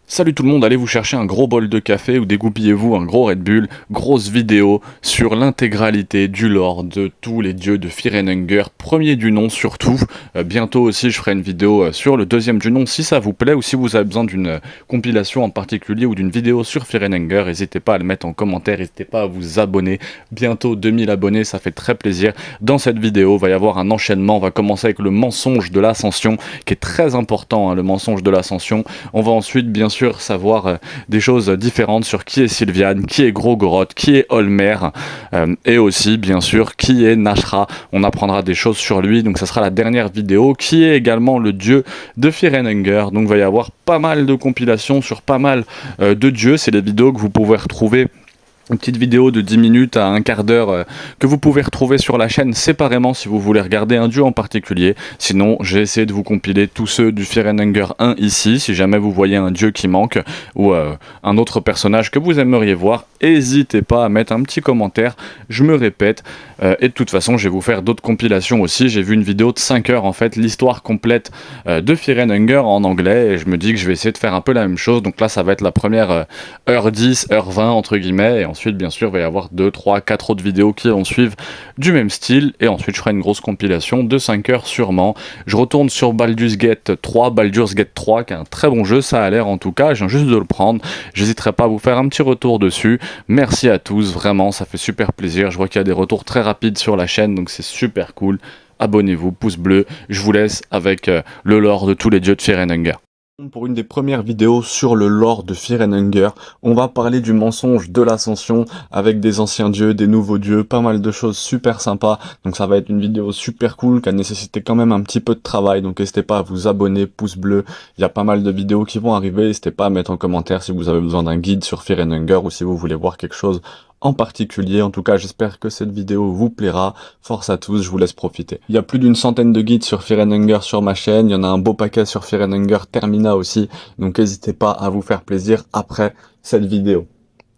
Salut tout le monde, allez vous chercher un gros bol de café ou dégoupillez-vous un gros Red Bull, grosse vidéo sur l'intégralité du lore de tous les dieux de Fear and Hunger, premier du nom surtout. Bientôt aussi je ferai une vidéo sur le deuxième du nom si ça vous plaît ou si vous avez besoin d'une compilation en particulier ou d'une vidéo sur Fear and Hunger, n'hésitez pas à le mettre en commentaire, n'hésitez pas à vous abonner. Bientôt 2000 abonnés, ça fait très plaisir. Dans cette vidéo, il va y avoir un enchaînement, on va commencer avec le mensonge de l'ascension qui est très important, le mensonge de l'ascension. On va ensuite bien sûr savoir des choses différentes sur qui est Sylviane, qui est Grogoroth, qui est Olmer, et aussi bien sûr qui est Nashra. On apprendra des choses sur lui, donc ça sera la dernière vidéo, qui est également le dieu de Fear and Hunger. Donc il va y avoir pas mal de compilations sur pas mal de dieux. C'est des vidéos que vous pouvez retrouver, une petite vidéo de 10 minutes à un quart d'heure que vous pouvez retrouver sur la chaîne séparément si vous voulez regarder un dieu en particulier. Sinon, j'ai essayé de vous compiler tous ceux du Fear and Hunger 1 ici. Si jamais vous voyez un dieu qui manque ou un autre personnage que vous aimeriez voir, n'hésitez pas à mettre un petit commentaire. Je me répète. Et de toute façon, je vais vous faire d'autres compilations aussi. J'ai vu une vidéo de 5 heures en fait, l'histoire complète de Fear and Hunger en anglais. Et je me dis que je vais essayer de faire un peu la même chose. Donc là, ça va être la première heure 10, heure 20 entre guillemets. Et ensuite, bien sûr, il va y avoir 2, 3, 4 autres vidéos qui vont suivre du même style. Et ensuite, je ferai une grosse compilation de 5 heures sûrement. Je retourne sur Baldur's Gate 3, Baldur's Gate 3, qui est un très bon jeu, ça a l'air en tout cas. Je viens juste de le prendre. J'hésiterai pas à vous faire un petit retour dessus. Merci à tous, vraiment, ça fait super plaisir. Je vois qu'il y a des retours très rapides sur la chaîne, donc c'est super cool. Abonnez-vous, pouce bleu. Je vous laisse avec le lore de tous les dieux de Fear and Hunger. Pour une des premières vidéos sur le lore de Fear and Hunger, on va parler du mensonge de l'ascension avec des anciens dieux, des nouveaux dieux, pas mal de choses super sympas. Donc ça va être une vidéo super cool qui a nécessité quand même un petit peu de travail. Donc n'hésitez pas à vous abonner, pouce bleu. Il y a pas mal de vidéos qui vont arriver. N'hésitez pas à mettre en commentaire si vous avez besoin d'un guide sur Fear and Hunger ou si vous voulez voir quelque chose en particulier. En tout cas, j'espère que cette vidéo vous plaira. Force à tous, je vous laisse profiter. Il y a plus d'une centaine de guides sur Fear and Hunger sur ma chaîne. Il y en a un beau paquet sur Fear and Hunger Termina aussi. Donc n'hésitez pas à vous faire plaisir après cette vidéo.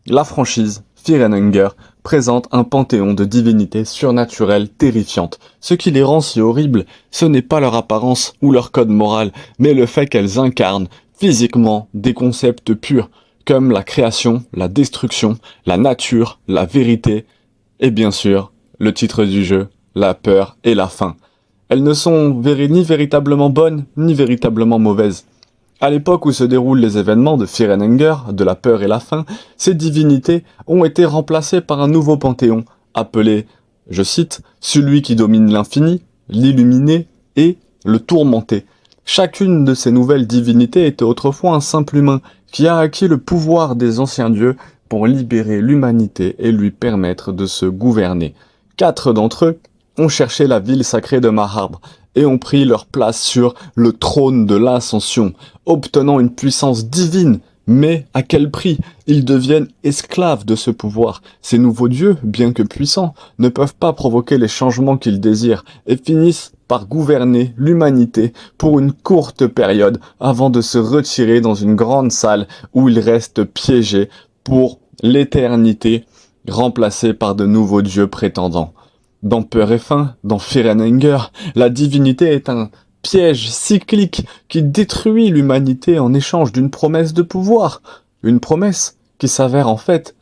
La franchise Fear and Hunger présente un panthéon de divinités surnaturelles terrifiantes. Ce qui les rend si horribles, ce n'est pas leur apparence ou leur code moral, mais le fait qu'elles incarnent physiquement des concepts purs, comme la création, la destruction, la nature, la vérité, et bien sûr, le titre du jeu, la peur et la faim. Elles ne sont ni véritablement bonnes, ni véritablement mauvaises. À l'époque où se déroulent les événements de Fear and Hunger, de la peur et la faim, ces divinités ont été remplacées par un nouveau panthéon, appelé, je cite, « celui qui domine l'infini, l'illuminé et le tourmenté ». Chacune de ces nouvelles divinités était autrefois un simple humain, qui a acquis le pouvoir des anciens dieux pour libérer l'humanité et lui permettre de se gouverner. 4 d'entre eux ont cherché la ville sacrée de Maharbre et ont pris leur place sur le trône de l'ascension, obtenant une puissance divine. Mais à quel prix? Ils deviennent esclaves de ce pouvoir. Ces nouveaux dieux, bien que puissants, ne peuvent pas provoquer les changements qu'ils désirent et finissent par gouverner l'humanité pour une courte période avant de se retirer dans une grande salle où ils restent piégés pour l'éternité, remplacés par de nouveaux dieux prétendants. Dans Peur et Faim, dans Fear and Hunger, la divinité est un piège cyclique qui détruit l'humanité en échange d'une promesse de pouvoir. Une promesse qui s'avère en fait,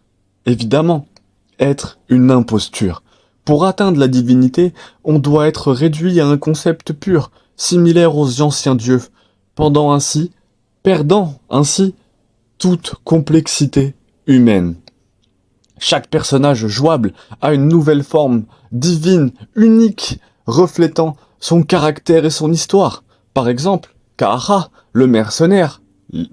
évidemment, être une imposture. Pour atteindre la divinité, on doit être réduit à un concept pur, similaire aux anciens dieux, perdant ainsi toute complexité humaine. Chaque personnage jouable a une nouvelle forme divine, unique, reflétant son caractère et son histoire. Par exemple, Kahara, le mercenaire,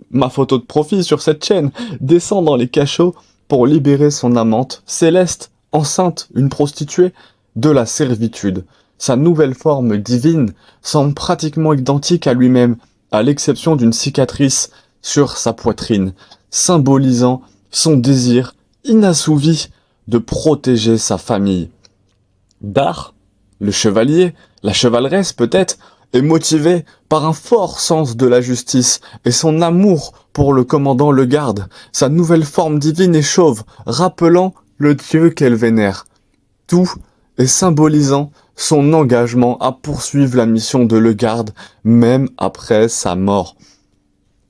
ma photo de profil sur cette chaîne, descend dans les cachots pour libérer son amante, Céleste, enceinte, une prostituée, de la servitude. Sa nouvelle forme divine semble pratiquement identique à lui-même, à l'exception d'une cicatrice sur sa poitrine, symbolisant son désir inassouvi de protéger sa famille. Dar, le chevalier, la chevaleresse peut-être, est motivé par un fort sens de la justice et son amour pour le commandant Le Garde. Sa nouvelle forme divine est chauve, rappelant le dieu qu'elle vénère. Tout est symbolisant son engagement à poursuivre la mission de Le Garde, même après sa mort.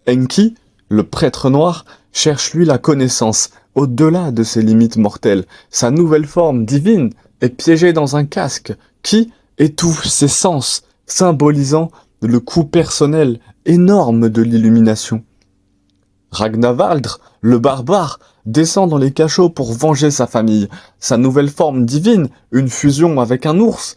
Enki, Le prêtre noir cherche lui la connaissance, au-delà de ses limites mortelles. Sa nouvelle forme divine est piégée dans un casque qui étouffe ses sens, symbolisant le coût personnel énorme de l'illumination. Ragnavaldr, le barbare, descend dans les cachots pour venger sa famille. Sa nouvelle forme divine, une fusion avec un ours,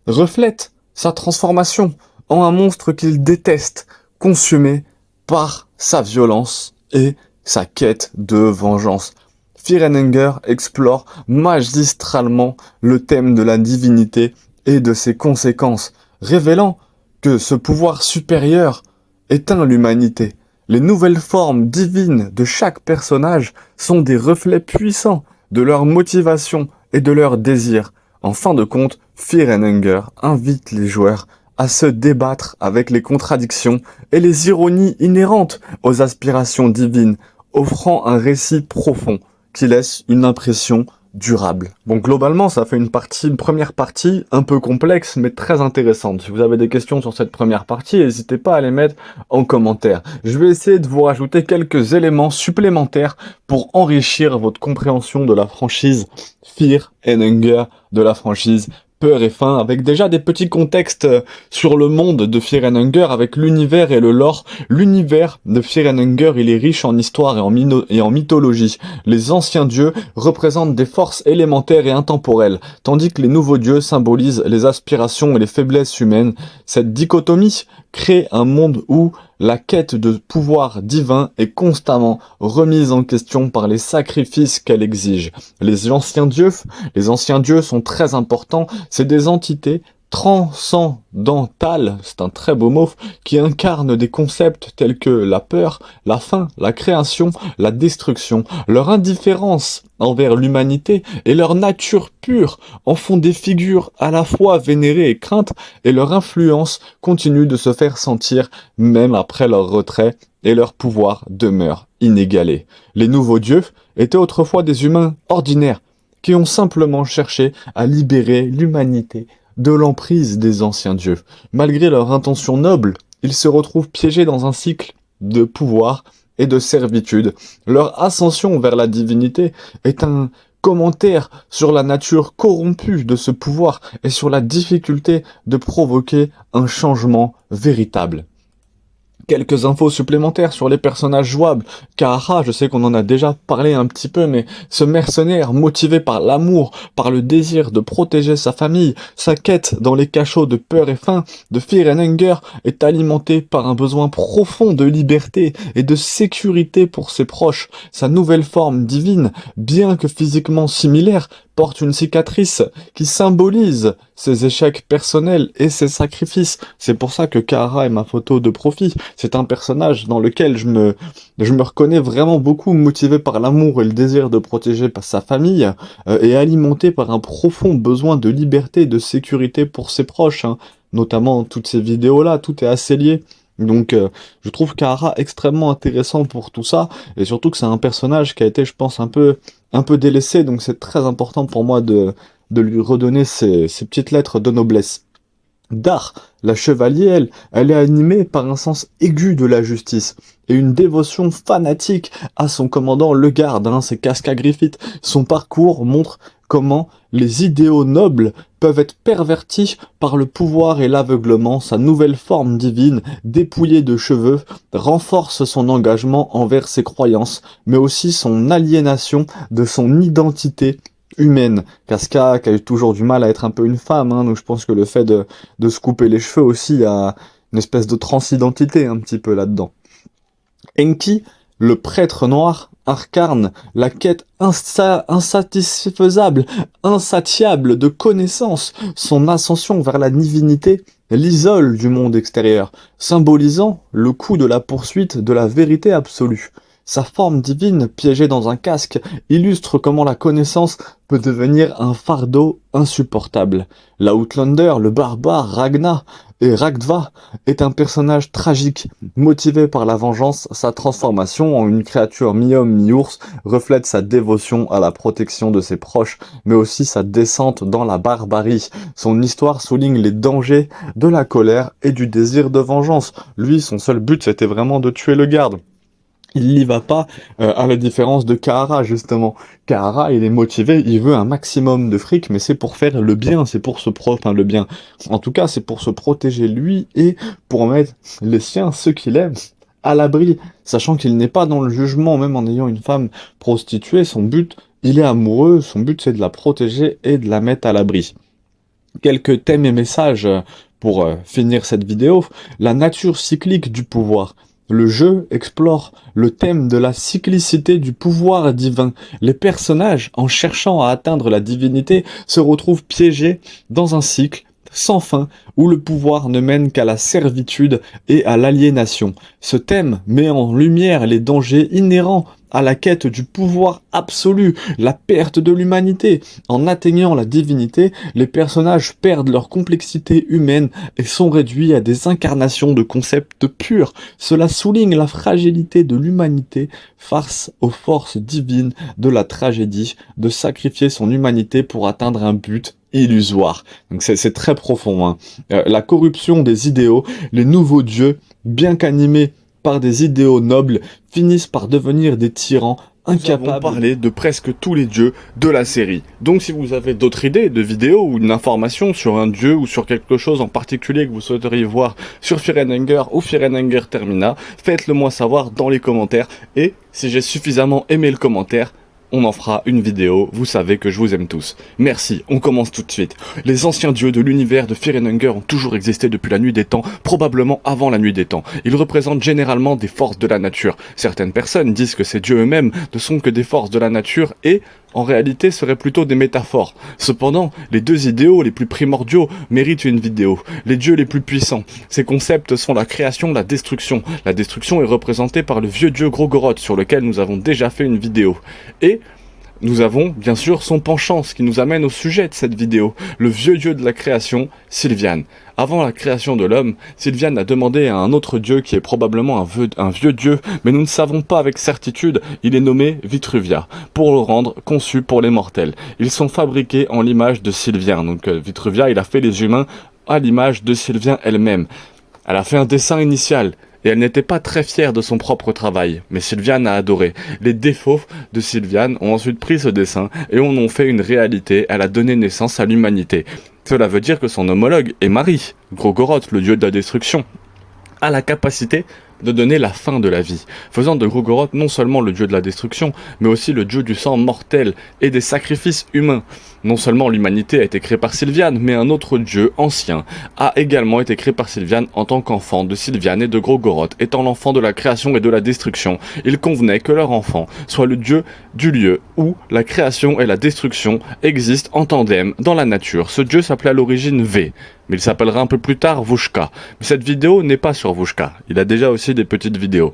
reflète sa transformation en un monstre qu'il déteste, consumé par sa violence et sa quête de vengeance. Fear and Hunger explore magistralement le thème de la divinité et de ses conséquences, révélant que ce pouvoir supérieur éteint l'humanité. Les nouvelles formes divines de chaque personnage sont des reflets puissants de leur motivation et de leurs désirs. En fin de compte, Fear and Hunger invite les joueurs à se débattre avec les contradictions et les ironies inhérentes aux aspirations divines, offrant un récit profond qui laisse une impression durable. Bon, globalement, ça fait une première partie un peu complexe, mais très intéressante. Si vous avez des questions sur cette première partie, n'hésitez pas à les mettre en commentaire. Je vais essayer de vous rajouter quelques éléments supplémentaires pour enrichir votre compréhension de la franchise Fear and Hunger, de la franchise Peur et Faim, avec déjà des petits contextes sur le monde de Fear and Hunger, avec l'univers et le lore. L'univers de Fear and Hunger, il est riche en histoire et en mythologie. Les anciens dieux représentent des forces élémentaires et intemporelles, tandis que les nouveaux dieux symbolisent les aspirations et les faiblesses humaines. Cette dichotomie crée un monde où la quête de pouvoir divin est constamment remise en question par les sacrifices qu'elle exige. Les anciens dieux sont très importants. C'est des entités transcendantales, c'est un très beau mot, qui incarnent des concepts tels que la peur, la faim, la création, la destruction. Leur indifférence envers l'humanité et leur nature pure en font des figures à la fois vénérées et craintes, et leur influence continue de se faire sentir même après leur retrait, et leur pouvoir demeure inégalé. Les nouveaux dieux étaient autrefois des humains ordinaires, qui ont simplement cherché à libérer l'humanité de l'emprise des anciens dieux. Malgré leur intention noble, ils se retrouvent piégés dans un cycle de pouvoir et de servitude. Leur ascension vers la divinité est un commentaire sur la nature corrompue de ce pouvoir et sur la difficulté de provoquer un changement véritable. Quelques infos supplémentaires sur les personnages jouables. Kaara, je sais qu'on en a déjà parlé un petit peu, mais ce mercenaire motivé par l'amour, par le désir de protéger sa famille, sa quête dans les cachots de Peur et Faim, de Fear and Hunger, est alimenté par un besoin profond de liberté et de sécurité pour ses proches. Sa nouvelle forme divine, bien que physiquement similaire, porte une cicatrice qui symbolise ses échecs personnels et ses sacrifices. C'est pour ça que Kaara est ma photo de profil. C'est un personnage dans lequel je me reconnais vraiment beaucoup, motivé par l'amour et le désir de protéger sa famille, et alimenté par un profond besoin de liberté et de sécurité pour ses proches, hein. Notamment toutes ces vidéos-là, tout est assez lié. Donc je trouve Kaara extrêmement intéressant pour tout ça, et surtout que c'est un personnage qui a été, je pense, un peu délaissé, donc c'est très important pour moi de lui redonner ces petites lettres de noblesse. Dar, la chevalier, elle est animée par un sens aigu de la justice et une dévotion fanatique à son commandant le garde, hein, ses casques à Griffith. Son parcours montre comment les idéaux nobles peuvent être pervertis par le pouvoir et l'aveuglement. Sa nouvelle forme divine, dépouillée de cheveux, renforce son engagement envers ses croyances, mais aussi son aliénation de son identité humaine. Casca, qui a eu toujours du mal à être un peu une femme, hein, donc je pense que le fait de se couper les cheveux aussi a une espèce de transidentité un petit peu là-dedans. Enki, le prêtre noir, incarne la quête insatisfaisable, insatiable de connaissances. Son ascension vers la divinité l'isole du monde extérieur, symbolisant le coût de la poursuite de la vérité absolue. Sa forme divine, piégée dans un casque, illustre comment la connaissance peut devenir un fardeau insupportable. La Outlander, le barbare Ragdva est un personnage tragique, motivé par la vengeance. Sa transformation en une créature mi-homme mi-ours reflète sa dévotion à la protection de ses proches, mais aussi sa descente dans la barbarie. Son histoire souligne les dangers de la colère et du désir de vengeance. Lui, son seul but, c'était vraiment de tuer le garde. Il n'y va pas, à la différence de Kahara justement. Kahara, il est motivé, il veut un maximum de fric, mais c'est pour faire le bien, c'est pour enfin le bien. En tout cas, c'est pour se protéger lui et pour mettre les siens, ceux qu'il aime, à l'abri, sachant qu'il n'est pas dans le jugement, même en ayant une femme prostituée, son but, il est amoureux, son but c'est de la protéger et de la mettre à l'abri. Quelques thèmes et messages pour finir cette vidéo. La nature cyclique du pouvoir. Le jeu explore le thème de la cyclicité du pouvoir divin. Les personnages, en cherchant à atteindre la divinité, se retrouvent piégés dans un cycle sans fin où le pouvoir ne mène qu'à la servitude et à l'aliénation. Ce thème met en lumière les dangers inhérents à la quête du pouvoir absolu, la perte de l'humanité. En atteignant la divinité, les personnages perdent leur complexité humaine et sont réduits à des incarnations de concepts purs. Cela souligne la fragilité de l'humanité face aux forces divines de la tragédie, de sacrifier son humanité pour atteindre un but illusoire. Donc c'est très profond, hein. La corruption des idéaux, les nouveaux dieux, bien qu'animés par des idéaux nobles, finissent par devenir des tyrans incapables. Nous avons parlé de presque tous les dieux de la série. Donc si vous avez d'autres idées de vidéos ou une information sur un dieu ou sur quelque chose en particulier que vous souhaiteriez voir sur Fear & Hunger ou Fear & Hunger Termina, faites-le moi savoir dans les commentaires. Et si j'ai suffisamment aimé le commentaire, on en fera une vidéo, vous savez que je vous aime tous. Merci, on commence tout de suite. Les anciens dieux de l'univers de Fear & Hunger ont toujours existé depuis la nuit des temps, probablement avant la nuit des temps. Ils représentent généralement des forces de la nature. Certaines personnes disent que ces dieux eux-mêmes ne sont que des forces de la nature et, en réalité, seraient plutôt des métaphores. Cependant, les deux idéaux les plus primordiaux méritent une vidéo. Les dieux les plus puissants. Ces concepts sont la création, la destruction. La destruction est représentée par le vieux dieu Grogoroth, sur lequel nous avons déjà fait une vidéo. Et nous avons, bien sûr, son penchant, ce qui nous amène au sujet de cette vidéo, le vieux dieu de la création, Sylviane. Avant la création de l'homme, Sylviane a demandé à un autre dieu qui est probablement un vieux dieu, mais nous ne savons pas avec certitude, il est nommé Vitruvia, pour le rendre conçu pour les mortels. Ils sont fabriqués en l'image de Sylviane, donc Vitruvia, il a fait les humains à l'image de Sylviane elle-même. Elle a fait un dessin initial, et elle n'était pas très fière de son propre travail, mais Sylviane a adoré. Les défauts de Sylviane ont ensuite pris ce dessin et en ont fait une réalité, elle a donné naissance à l'humanité. Cela veut dire que son homologue est Mari, Grogoroth, le dieu de la destruction, a la capacité de donner la fin de la vie, faisant de Grogoroth non seulement le dieu de la destruction, mais aussi le dieu du sang mortel et des sacrifices humains. Non seulement l'humanité a été créée par Sylviane, mais un autre dieu ancien a également été créé par Sylviane en tant qu'enfant de Sylviane et de Grogoroth. Étant l'enfant de la création et de la destruction, il convenait que leur enfant soit le dieu du lieu où la création et la destruction existent en tandem dans la nature. Ce dieu s'appelait à l'origine V, mais il s'appellera un peu plus tard Vushka. Mais cette vidéo n'est pas sur Vushka, il a déjà aussi des petites vidéos.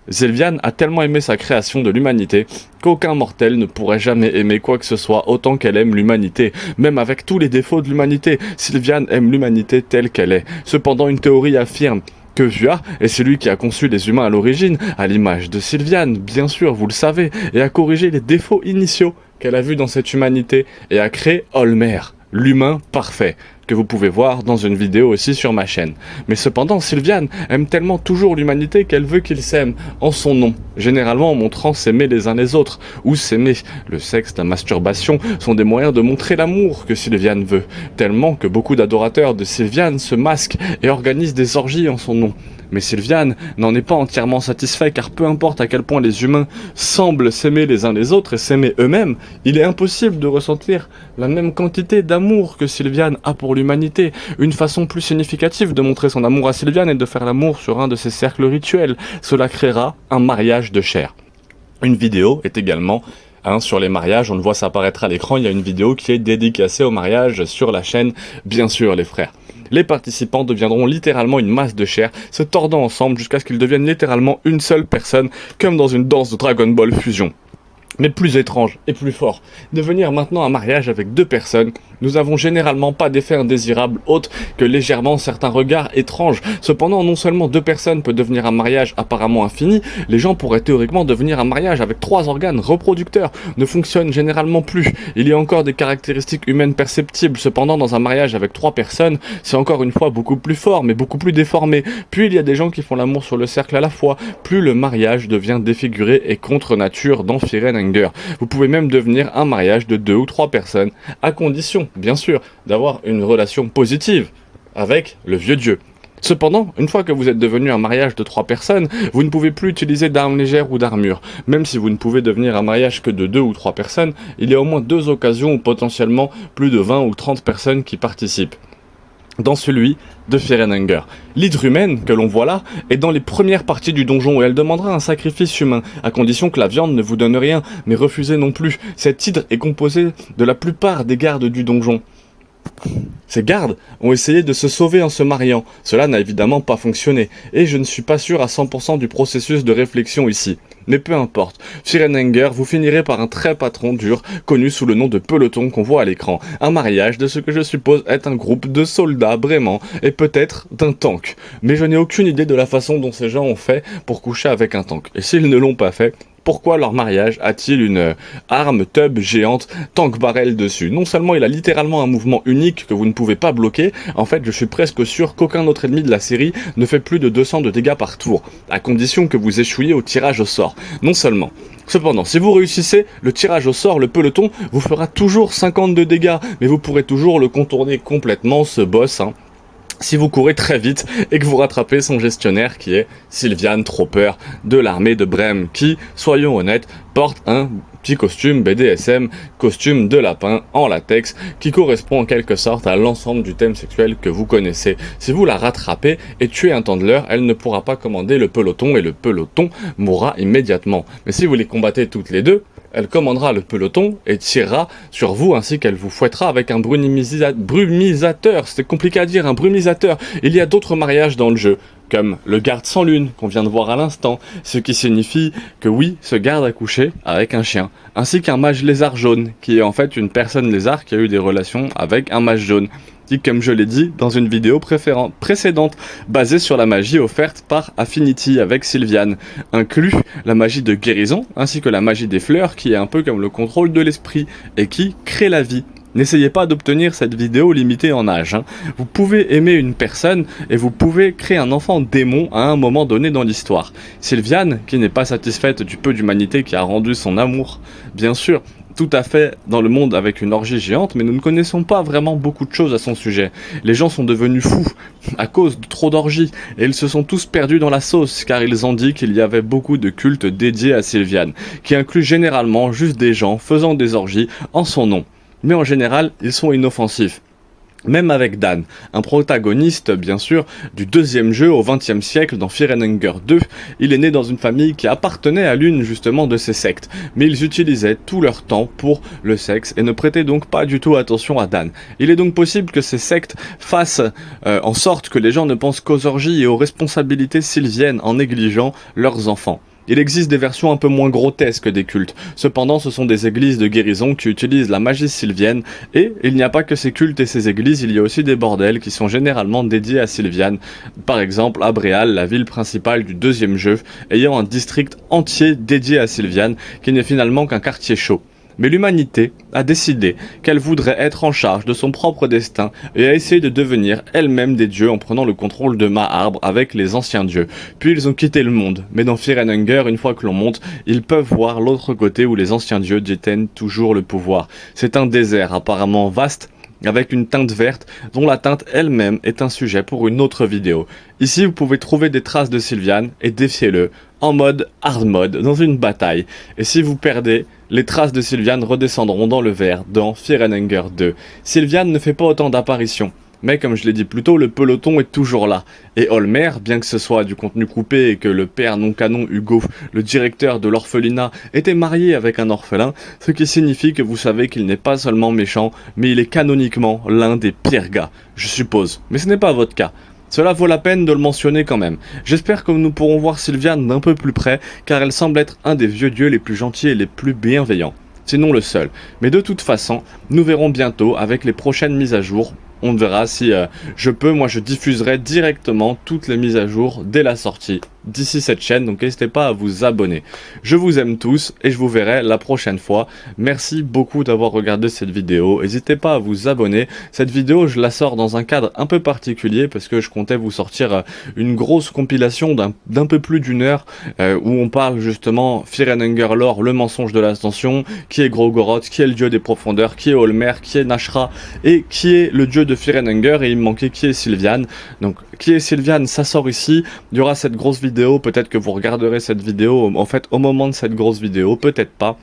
Sylviane a tellement aimé sa création de l'humanité qu'aucun mortel ne pourrait jamais aimer quoi que ce soit autant qu'elle aime l'humanité. Même avec tous les défauts de l'humanité, Sylviane aime l'humanité telle qu'elle est. Cependant, une théorie affirme que Vua est celui qui a conçu les humains à l'origine, à l'image de Sylviane, bien sûr, vous le savez, et a corrigé les défauts initiaux qu'elle a vus dans cette humanité, et a créé Olmer, l'humain parfait, que vous pouvez voir dans une vidéo aussi sur ma chaîne. Mais cependant, Sylviane aime tellement toujours l'humanité qu'elle veut qu'ils s'aiment en son nom, généralement en montrant s'aimer les uns les autres, ou s'aimer. Le sexe, la masturbation sont des moyens de montrer l'amour que Sylviane veut, tellement que beaucoup d'adorateurs de Sylviane se masquent et organisent des orgies en son nom. Mais Sylviane n'en est pas entièrement satisfait car peu importe à quel point les humains semblent s'aimer les uns les autres et s'aimer eux-mêmes, il est impossible de ressentir la même quantité d'amour que Sylviane a pour l'humanité. Une façon plus significative de montrer son amour à Sylviane est de faire l'amour sur un de ses cercles rituels. Cela créera un mariage de chair. Une vidéo est également sur les mariages, on le voit, ça apparaîtra à l'écran, il y a une vidéo qui est dédicacée au mariage sur la chaîne, bien sûr les frères. Les participants deviendront littéralement une masse de chair, se tordant ensemble jusqu'à ce qu'ils deviennent littéralement une seule personne, comme dans une danse de Dragon Ball Fusion. Mais plus étrange et plus fort, devenir maintenant un mariage avec deux personnes, nous avons généralement pas d'effet indésirable autre que légèrement certains regards étranges. Cependant, non seulement deux personnes peuvent devenir un mariage apparemment infini, les gens pourraient théoriquement devenir un mariage avec trois organes reproducteurs, ne fonctionnent généralement plus. Il y a encore des caractéristiques humaines perceptibles, cependant dans un mariage avec trois personnes, c'est encore une fois beaucoup plus fort, mais beaucoup plus déformé. Puis il y a des gens qui font l'amour sur le cercle à la fois, plus le mariage devient défiguré et contre nature dans Fear and Hunger. Vous pouvez même devenir un mariage de deux ou trois personnes, à condition, bien sûr, d'avoir une relation positive avec le vieux dieu. Cependant, une fois que vous êtes devenu un mariage de trois personnes, vous ne pouvez plus utiliser d'armes légères ou d'armure. Même si vous ne pouvez devenir un mariage que de deux ou trois personnes, il y a au moins deux occasions où potentiellement plus de 20 ou 30 personnes qui participent. Dans celui de Fear and Hunger. L'hydre humaine, que l'on voit là, est dans les premières parties du donjon et elle demandera un sacrifice humain, à condition que la viande ne vous donne rien, mais refusez non plus. Cette hydre est composée de la plupart des gardes du donjon. Ces gardes ont essayé de se sauver en se mariant, cela n'a évidemment pas fonctionné, et je ne suis pas sûr à 100% du processus de réflexion ici. Mais peu importe, Fear and Hunger, vous finirez par un très patron dur, connu sous le nom de peloton qu'on voit à l'écran. Un mariage de ce que je suppose être un groupe de soldats bréments, et peut-être d'un tank. Mais je n'ai aucune idée de la façon dont ces gens ont fait pour coucher avec un tank. Et s'ils ne l'ont pas fait, pourquoi leur mariage a-t-il une arme tub géante tank barrel dessus? Non seulement il a littéralement un mouvement unique que vous ne pouvez pas bloquer, en fait je suis presque sûr qu'aucun autre ennemi de la série ne fait plus de 200 de dégâts par tour, à condition que vous échouiez au tirage au sort. Non seulement. Cependant, si vous réussissez, le tirage au sort, le peloton, vous fera toujours 50 de dégâts, mais vous pourrez toujours le contourner complètement, ce boss, si vous courez très vite et que vous rattrapez son gestionnaire qui est Sylviane Tropper de l'armée de Brême qui, soyons honnêtes, porte un petit costume BDSM, costume de lapin en latex qui correspond en quelque sorte à l'ensemble du thème sexuel que vous connaissez. Si vous la rattrapez et tuez un Tandler, elle ne pourra pas commander le peloton et le peloton mourra immédiatement. Mais si vous les combattez toutes les deux, elle commandera le peloton et tirera sur vous ainsi qu'elle vous fouettera avec un brumisateur. C'est compliqué à dire, un brumisateur. Il y a d'autres mariages dans le jeu, comme le garde sans lune qu'on vient de voir à l'instant, ce qui signifie que oui, ce garde a couché avec un chien, ainsi qu'un mage lézard jaune, qui est en fait une personne lézard qui a eu des relations avec un mage jaune, qui, comme je l'ai dit dans une vidéo précédente, basée sur la magie offerte par Affinity avec Sylviane, inclut la magie de guérison, ainsi que la magie des fleurs, qui est un peu comme le contrôle de l'esprit, et qui crée la vie. N'essayez pas d'obtenir cette vidéo limitée en âge. Vous pouvez aimer une personne et vous pouvez créer un enfant démon à un moment donné dans l'histoire. Sylviane, qui n'est pas satisfaite du peu d'humanité qui a rendu son amour, bien sûr, tout à fait dans le monde avec une orgie géante, mais nous ne connaissons pas vraiment beaucoup de choses à son sujet. Les gens sont devenus fous à cause de trop d'orgies, et ils se sont tous perdus dans la sauce, car ils ont dit qu'il y avait beaucoup de cultes dédiés à Sylviane, qui inclut généralement juste des gens faisant des orgies en son nom. Mais en général, ils sont inoffensifs. Même avec Dan, un protagoniste bien sûr du deuxième jeu au XXe siècle dans Fear and Hunger 2, il est né dans une famille qui appartenait à l'une justement de ces sectes, mais ils utilisaient tout leur temps pour le sexe et ne prêtaient donc pas du tout attention à Dan. Il est donc possible que ces sectes fassent en sorte que les gens ne pensent qu'aux orgies et aux responsabilités sylviennes en négligeant leurs enfants. Il existe des versions un peu moins grotesques des cultes, cependant ce sont des églises de guérison qui utilisent la magie sylvienne, et il n'y a pas que ces cultes et ces églises, il y a aussi des bordels qui sont généralement dédiés à Sylviane, par exemple à Bréal, la ville principale du deuxième jeu, ayant un district entier dédié à Sylviane, qui n'est finalement qu'un quartier chaud. Mais l'humanité a décidé qu'elle voudrait être en charge de son propre destin et a essayé de devenir elle-même des dieux en prenant le contrôle de Maarbre avec les anciens dieux. Puis ils ont quitté le monde, mais dans Fear and Hunger, une fois que l'on monte, ils peuvent voir l'autre côté où les anciens dieux détiennent toujours le pouvoir. C'est un désert apparemment vaste, avec une teinte verte, dont la teinte elle-même est un sujet pour une autre vidéo. Ici, vous pouvez trouver des traces de Sylviane et défiez-le en mode hard mode dans une bataille. Et si vous perdez, les traces de Sylviane redescendront dans le vert dans Fear and Hunger 2. Sylviane ne fait pas autant d'apparitions, mais comme je l'ai dit plus tôt, le peloton est toujours là. Et Holmer, bien que ce soit du contenu coupé et que le père non-canon Hugo, le directeur de l'orphelinat, était marié avec un orphelin, ce qui signifie que vous savez qu'il n'est pas seulement méchant, mais il est canoniquement l'un des pires gars, je suppose. Mais ce n'est pas votre cas. Cela vaut la peine de le mentionner quand même. J'espère que nous pourrons voir Sylviane d'un peu plus près, car elle semble être un des vieux dieux les plus gentils et les plus bienveillants. Sinon le seul. Mais de toute façon, nous verrons bientôt avec les prochaines mises à jour. On verra si je peux, moi je diffuserai directement toutes les mises à jour dès la sortie d'ici cette chaîne, donc n'hésitez pas à vous abonner. Je vous aime tous et je vous verrai la prochaine fois. Merci beaucoup d'avoir regardé cette vidéo, n'hésitez pas à vous abonner. Cette vidéo je la sors dans un cadre un peu particulier parce que je comptais vous sortir une grosse compilation d'un peu plus d'une heure où on parle justement Fear and Hunger Lore, le mensonge de l'ascension, qui est Grogoroth, qui est le dieu des profondeurs, qui est Olmer, qui est Nashra et qui est le dieu de Fear and Hunger, et il me manquait qui est Sylviane. Donc qui est Sylviane, ça sort ici, il y aura cette grosse vidéo, peut-être que vous regarderez cette vidéo en fait au moment de cette grosse vidéo, peut-être pas.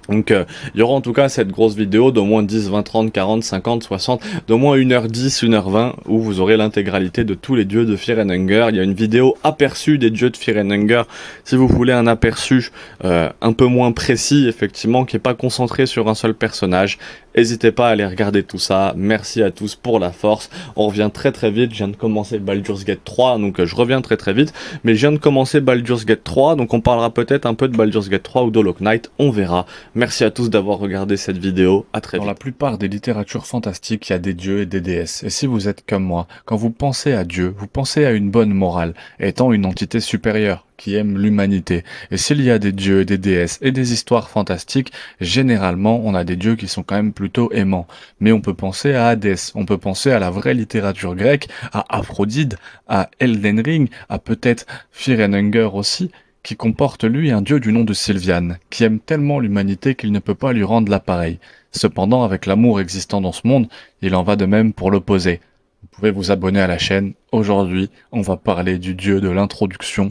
Donc il y aura en tout cas cette grosse vidéo d'au moins 10, 20, 30, 40, 50, 60, d'au moins 1h10, 1h20 où vous aurez l'intégralité de tous les dieux de Fear and Hunger. Il y a une vidéo aperçue des dieux de Fear and Hunger si vous voulez un aperçu un peu moins précis effectivement, qui n'est pas concentré sur un seul personnage. N'hésitez pas à aller regarder tout ça. Merci à tous pour la force. On revient très très vite. Je viens de commencer Baldur's Gate 3, donc je reviens très très vite. Mais je viens de commencer Baldur's Gate 3, donc on parlera peut-être un peu de Baldur's Gate 3 ou d'Hollow Knight, on verra. Merci à tous d'avoir regardé cette vidéo. À très vite. Dans la plupart des littératures fantastiques, il y a des dieux et des déesses. Et si vous êtes comme moi, quand vous pensez à Dieu, vous pensez à une bonne morale, étant une entité supérieure qui aime l'humanité. Et s'il y a des dieux, des déesses et des histoires fantastiques, généralement, on a des dieux qui sont quand même plutôt aimants. Mais on peut penser à Hadès, on peut penser à la vraie littérature grecque, à Aphrodite, à Elden Ring, à peut-être Fear and Hunger aussi, qui comporte lui un dieu du nom de Sylviane, qui aime tellement l'humanité qu'il ne peut pas lui rendre l'appareil. Cependant, avec l'amour existant dans ce monde, il en va de même pour l'opposé. Vous pouvez vous abonner à la chaîne. Aujourd'hui, on va parler du dieu de l'introduction.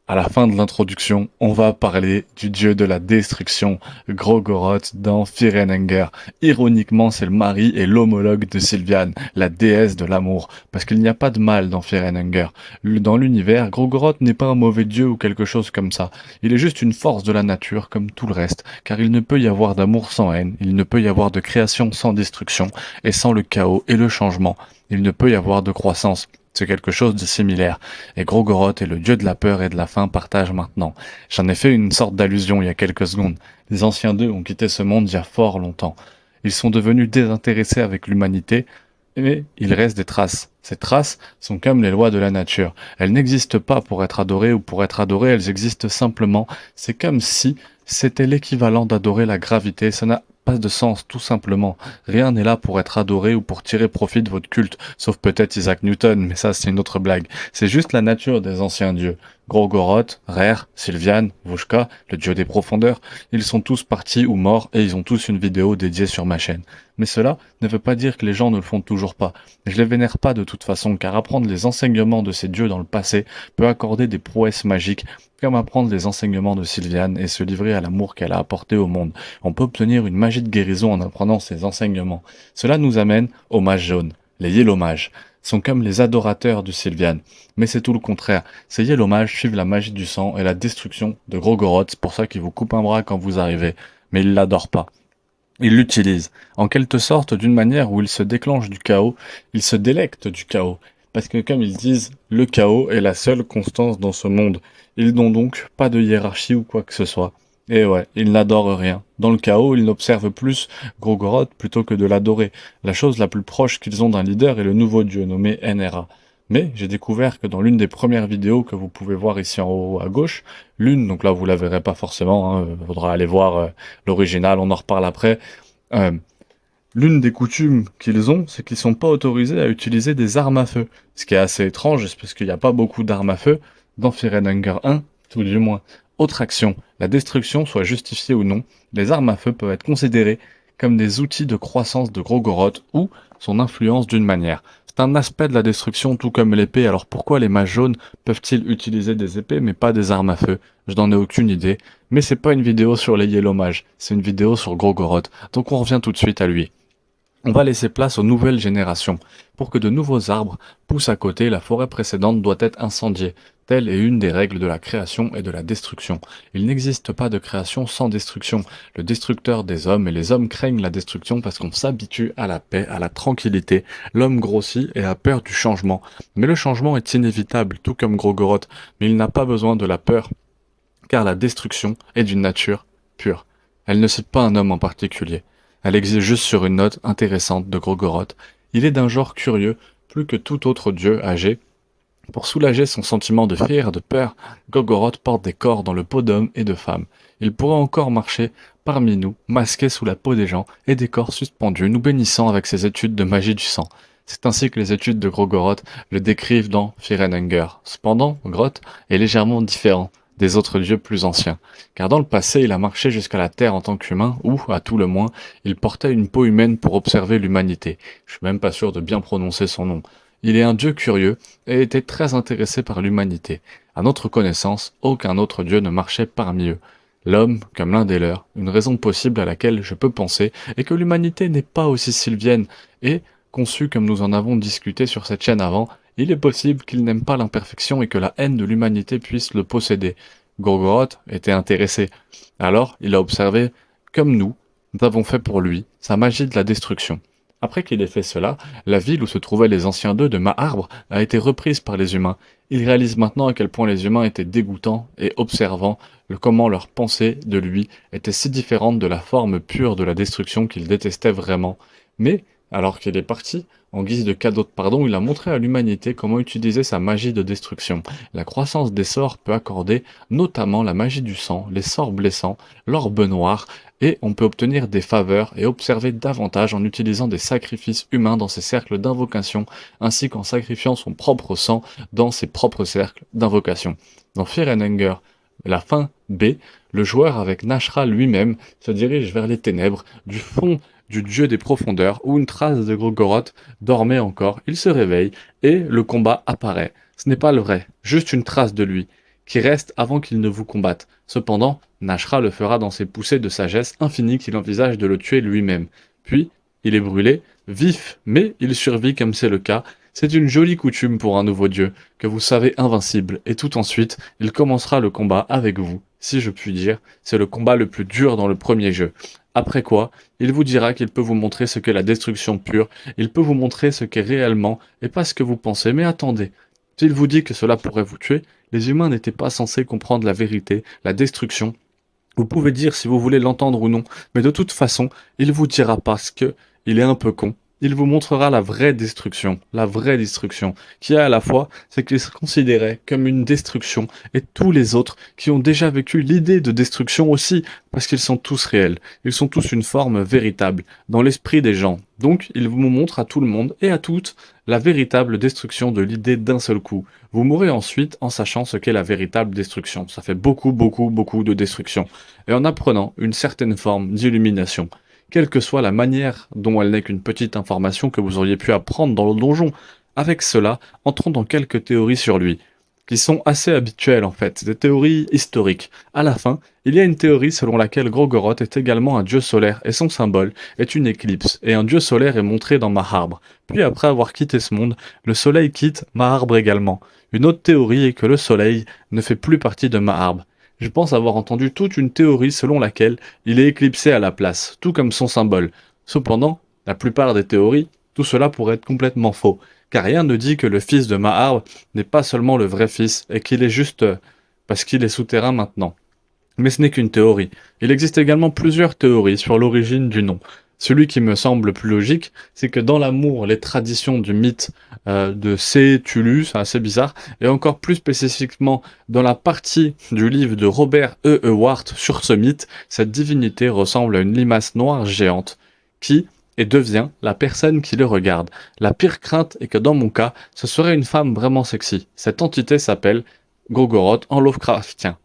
À la fin de l'introduction, on va parler du dieu de la destruction, Grogoroth dans Fear and Hunger. Ironiquement, c'est le mari et l'homologue de Sylviane, la déesse de l'amour, parce qu'il n'y a pas de mal dans Fear and Hunger. Dans l'univers, Grogoroth n'est pas un mauvais dieu ou quelque chose comme ça. Il est juste une force de la nature comme tout le reste, car il ne peut y avoir d'amour sans haine, il ne peut y avoir de création sans destruction, et sans le chaos et le changement. Il ne peut y avoir de croissance. C'est quelque chose de similaire. Et Grogoroth et le dieu de la peur et de la faim partagent maintenant. J'en ai fait une sorte d'allusion il y a quelques secondes. Les anciens dieux ont quitté ce monde il y a fort longtemps. Ils sont devenus désintéressés avec l'humanité, mais il reste des traces. Ces traces sont comme les lois de la nature. Elles n'existent pas pour être adorées ou pour être adorées, elles existent simplement. C'est comme si c'était l'équivalent d'adorer la gravité. Ça n'a pas de sens, tout simplement. Rien n'est là pour être adoré ou pour tirer profit de votre culte, sauf peut-être Isaac Newton, mais ça c'est une autre blague. C'est juste la nature des anciens dieux. Grogoroth, Rare, Sylviane, Vushka, le dieu des profondeurs, ils sont tous partis ou morts et ils ont tous une vidéo dédiée sur ma chaîne. Mais cela ne veut pas dire que les gens ne le font toujours pas. Je les vénère pas de toute façon, car apprendre les enseignements de ces dieux dans le passé peut accorder des prouesses magiques, comme apprendre les enseignements de Sylviane et se livrer à l'amour qu'elle a apporté au monde. On peut obtenir une magie de guérison en apprenant ces enseignements. Cela nous amène aux mages jaunes. Les Yellow Mages sont comme les adorateurs de Sylviane. Mais c'est tout le contraire. Ces Yellow Mages suivent la magie du sang et la destruction de Grogoroth. C'est pour ça qu'ils vous coupent un bras quand vous arrivez. Mais ils l'adorent pas. Ils l'utilisent, en quelque sorte d'une manière où il se déclenche du chaos, il se délecte du chaos. Parce que comme ils disent, le chaos est la seule constance dans ce monde. Ils n'ont donc pas de hiérarchie ou quoi que ce soit. Et ouais, ils n'adorent rien. Dans le chaos, ils n'observent plus Grogoroth plutôt que de l'adorer. La chose la plus proche qu'ils ont d'un leader est le nouveau dieu nommé NRA. Mais j'ai découvert que dans l'une des premières vidéos que vous pouvez voir ici en haut à gauche, donc là vous la verrez pas forcément, faudra aller voir l'original, on en reparle après. L'une des coutumes qu'ils ont, c'est qu'ils sont pas autorisés à utiliser des armes à feu. Ce qui est assez étrange, parce qu'il n'y a pas beaucoup d'armes à feu dans Fear and Hunger 1, tout du moins. Autre action, la destruction soit justifiée ou non, les armes à feu peuvent être considérées comme des outils de croissance de Grogoroth ou son influence d'une manière. C'est un aspect de la destruction tout comme l'épée, alors pourquoi les mages jaunes peuvent-ils utiliser des épées mais pas des armes à feu? Je n'en ai aucune idée, mais c'est pas une vidéo sur les Yellow Mages, c'est une vidéo sur Grogoroth, donc on revient tout de suite à lui. On va laisser place aux nouvelles générations. Pour que de nouveaux arbres poussent à côté, la forêt précédente doit être incendiée. Telle est une des règles de la création et de la destruction. Il n'existe pas de création sans destruction. Le destructeur des hommes et les hommes craignent la destruction parce qu'on s'habitue à la paix, à la tranquillité. L'homme grossit et a peur du changement. Mais le changement est inévitable, tout comme Grogoroth, mais il n'a pas besoin de la peur, car la destruction est d'une nature pure. Elle ne cite pas un homme en particulier. Elle existe juste sur une note intéressante de Grogoroth. Il est d'un genre curieux, plus que tout autre dieu âgé. Pour soulager son sentiment de fear, de peur, Grogoroth porte des corps dans le peau d'hommes et de femmes. Il pourrait encore marcher parmi nous, masqué sous la peau des gens, et des corps suspendus, nous bénissant avec ses études de magie du sang. C'est ainsi que les études de Grogoroth le décrivent dans Firenenger. Cependant, Groth est légèrement différent des autres dieux plus anciens, car dans le passé il a marché jusqu'à la Terre en tant qu'humain, ou, à tout le moins, il portait une peau humaine pour observer l'humanité. Je suis même pas sûr de bien prononcer son nom. Il est un dieu curieux et était très intéressé par l'humanité. À notre connaissance, aucun autre dieu ne marchait parmi eux. L'homme, comme l'un des leurs, une raison possible à laquelle je peux penser est que l'humanité n'est pas aussi sylvienne et, conçue comme nous en avons discuté sur cette chaîne avant, il est possible qu'il n'aime pas l'imperfection et que la haine de l'humanité puisse le posséder. Gorgoroth était intéressé. Alors, il a observé, comme nous avons fait pour lui, sa magie de la destruction. Après qu'il ait fait cela, la ville où se trouvaient les anciens deux de Maarbre a été reprise par les humains. Il réalise maintenant à quel point les humains étaient dégoûtants et observant comment leur pensée de lui était si différente de la forme pure de la destruction qu'il détestait vraiment. Mais, alors qu'il est parti, en guise de cadeau de pardon, il a montré à l'humanité comment utiliser sa magie de destruction. La croissance des sorts peut accorder notamment la magie du sang, les sorts blessants, l'orbe noir, et on peut obtenir des faveurs et observer davantage en utilisant des sacrifices humains dans ses cercles d'invocation, ainsi qu'en sacrifiant son propre sang dans ses propres cercles d'invocation. Dans Firenenger, la fin B, le joueur avec Nashra lui-même se dirige vers les ténèbres du fond du dieu des profondeurs où une trace de Grogoroth dormait encore. Il se réveille et le combat apparaît. Ce n'est pas le vrai, juste une trace de lui, qui reste avant qu'il ne vous combatte. Cependant, Nashra le fera dans ses poussées de sagesse infinie qu'il envisage de le tuer lui-même. Puis, il est brûlé, vif, mais il survit comme c'est le cas. C'est une jolie coutume pour un nouveau dieu, que vous savez invincible, et tout ensuite, il commencera le combat avec vous. Si je puis dire, c'est le combat le plus dur dans le premier jeu. Après quoi, il vous dira qu'il peut vous montrer ce qu'est la destruction pure, il peut vous montrer ce qu'est réellement, et pas ce que vous pensez, mais attendez. S'il vous dit que cela pourrait vous tuer, les humains n'étaient pas censés comprendre la vérité, la destruction. Vous pouvez dire si vous voulez l'entendre ou non, mais de toute façon, il vous dira parce que il est un peu con. Il vous montrera la vraie destruction, qui est à la fois ce qu'il se considérait comme une destruction, et tous les autres qui ont déjà vécu l'idée de destruction aussi, parce qu'ils sont tous réels, ils sont tous une forme véritable, dans l'esprit des gens. Donc, il vous montre à tout le monde et à toutes la véritable destruction de l'idée d'un seul coup. Vous mourrez ensuite en sachant ce qu'est la véritable destruction. Ça fait beaucoup de destruction. Et en apprenant une certaine forme d'illumination. Quelle que soit la manière dont elle n'est qu'une petite information que vous auriez pu apprendre dans le donjon. Avec cela, entrons dans quelques théories sur lui, qui sont assez habituelles en fait, des théories historiques. À la fin, il y a une théorie selon laquelle Grogoroth est également un dieu solaire et son symbole est une éclipse, et un dieu solaire est montré dans Maarbre. Puis après avoir quitté ce monde, le soleil quitte Maarbre également. Une autre théorie est que le soleil ne fait plus partie de Maarbre. Je pense avoir entendu toute une théorie selon laquelle il est éclipsé à la place, tout comme son symbole. Cependant, la plupart des théories, tout cela pourrait être complètement faux, car rien ne dit que le fils de Maarbre n'est pas seulement le vrai fils, et qu'il est juste parce qu'il est souterrain maintenant. Mais ce n'est qu'une théorie. Il existe également plusieurs théories sur l'origine du nom. Celui qui me semble le plus logique, c'est que dans l'amour, les traditions du mythe de Cthulhu, c'est assez bizarre, et encore plus spécifiquement dans la partie du livre de Robert E. Ewart sur ce mythe, cette divinité ressemble à une limace noire géante qui devient la personne qui le regarde. La pire crainte est que dans mon cas, ce serait une femme vraiment sexy. Cette entité s'appelle Grogoroth en Lovecraftien.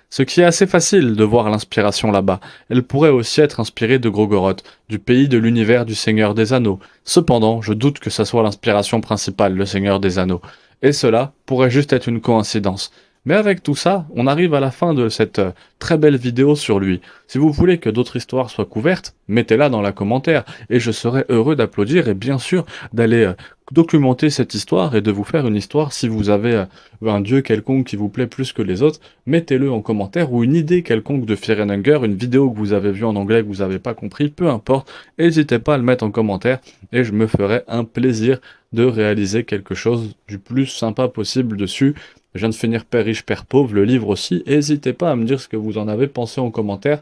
Ce qui est assez facile de voir l'inspiration là-bas. Elle pourrait aussi être inspirée de Grogoroth, du pays de l'univers du Seigneur des Anneaux. Cependant, je doute que ça soit l'inspiration principale, le Seigneur des Anneaux. Et cela pourrait juste être une coïncidence. Mais avec tout ça, on arrive à la fin de cette très belle vidéo sur lui. Si vous voulez que d'autres histoires soient couvertes, mettez-la dans la commentaire et je serai heureux d'applaudir et bien sûr d'aller documenter cette histoire et de vous faire une histoire. Si vous avez un dieu quelconque qui vous plaît plus que les autres, mettez-le en commentaire, ou une idée quelconque de Fear and Hunger, une vidéo que vous avez vue en anglais que vous n'avez pas compris, peu importe, n'hésitez pas à le mettre en commentaire et je me ferai un plaisir de réaliser quelque chose du plus sympa possible dessus. Je viens de finir Père riche, Père pauvre, le livre aussi. N'hésitez pas à me dire ce que vous en avez pensé en commentaire.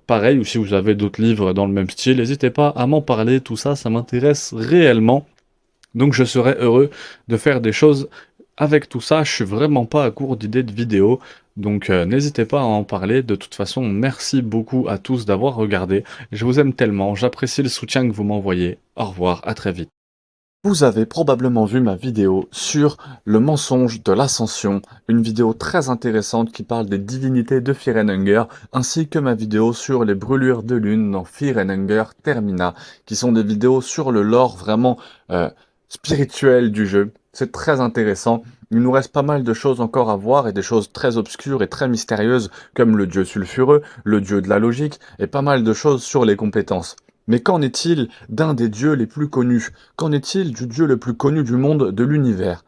Pareil, ou si vous avez d'autres livres dans le même style, n'hésitez pas à m'en parler, tout ça, ça m'intéresse réellement. Donc je serais heureux de faire des choses avec tout ça. Je suis vraiment pas à court d'idées de vidéos. Donc n'hésitez pas à en parler. De toute façon, merci beaucoup à tous d'avoir regardé. Je vous aime tellement, j'apprécie le soutien que vous m'envoyez. Au revoir, à très vite. Vous avez probablement vu ma vidéo sur le mensonge de l'ascension, une vidéo très intéressante qui parle des divinités de Fear and Hunger, ainsi que ma vidéo sur les brûlures de lune dans Fear and Hunger Termina, qui sont des vidéos sur le lore vraiment spirituel du jeu. C'est très intéressant. Il nous reste pas mal de choses encore à voir et des choses très obscures et très mystérieuses comme le dieu sulfureux, le dieu de la logique et pas mal de choses sur les compétences. Mais qu'en est-il d'un des dieux les plus connus? Qu'en est-il du dieu le plus connu du monde, de l'univers?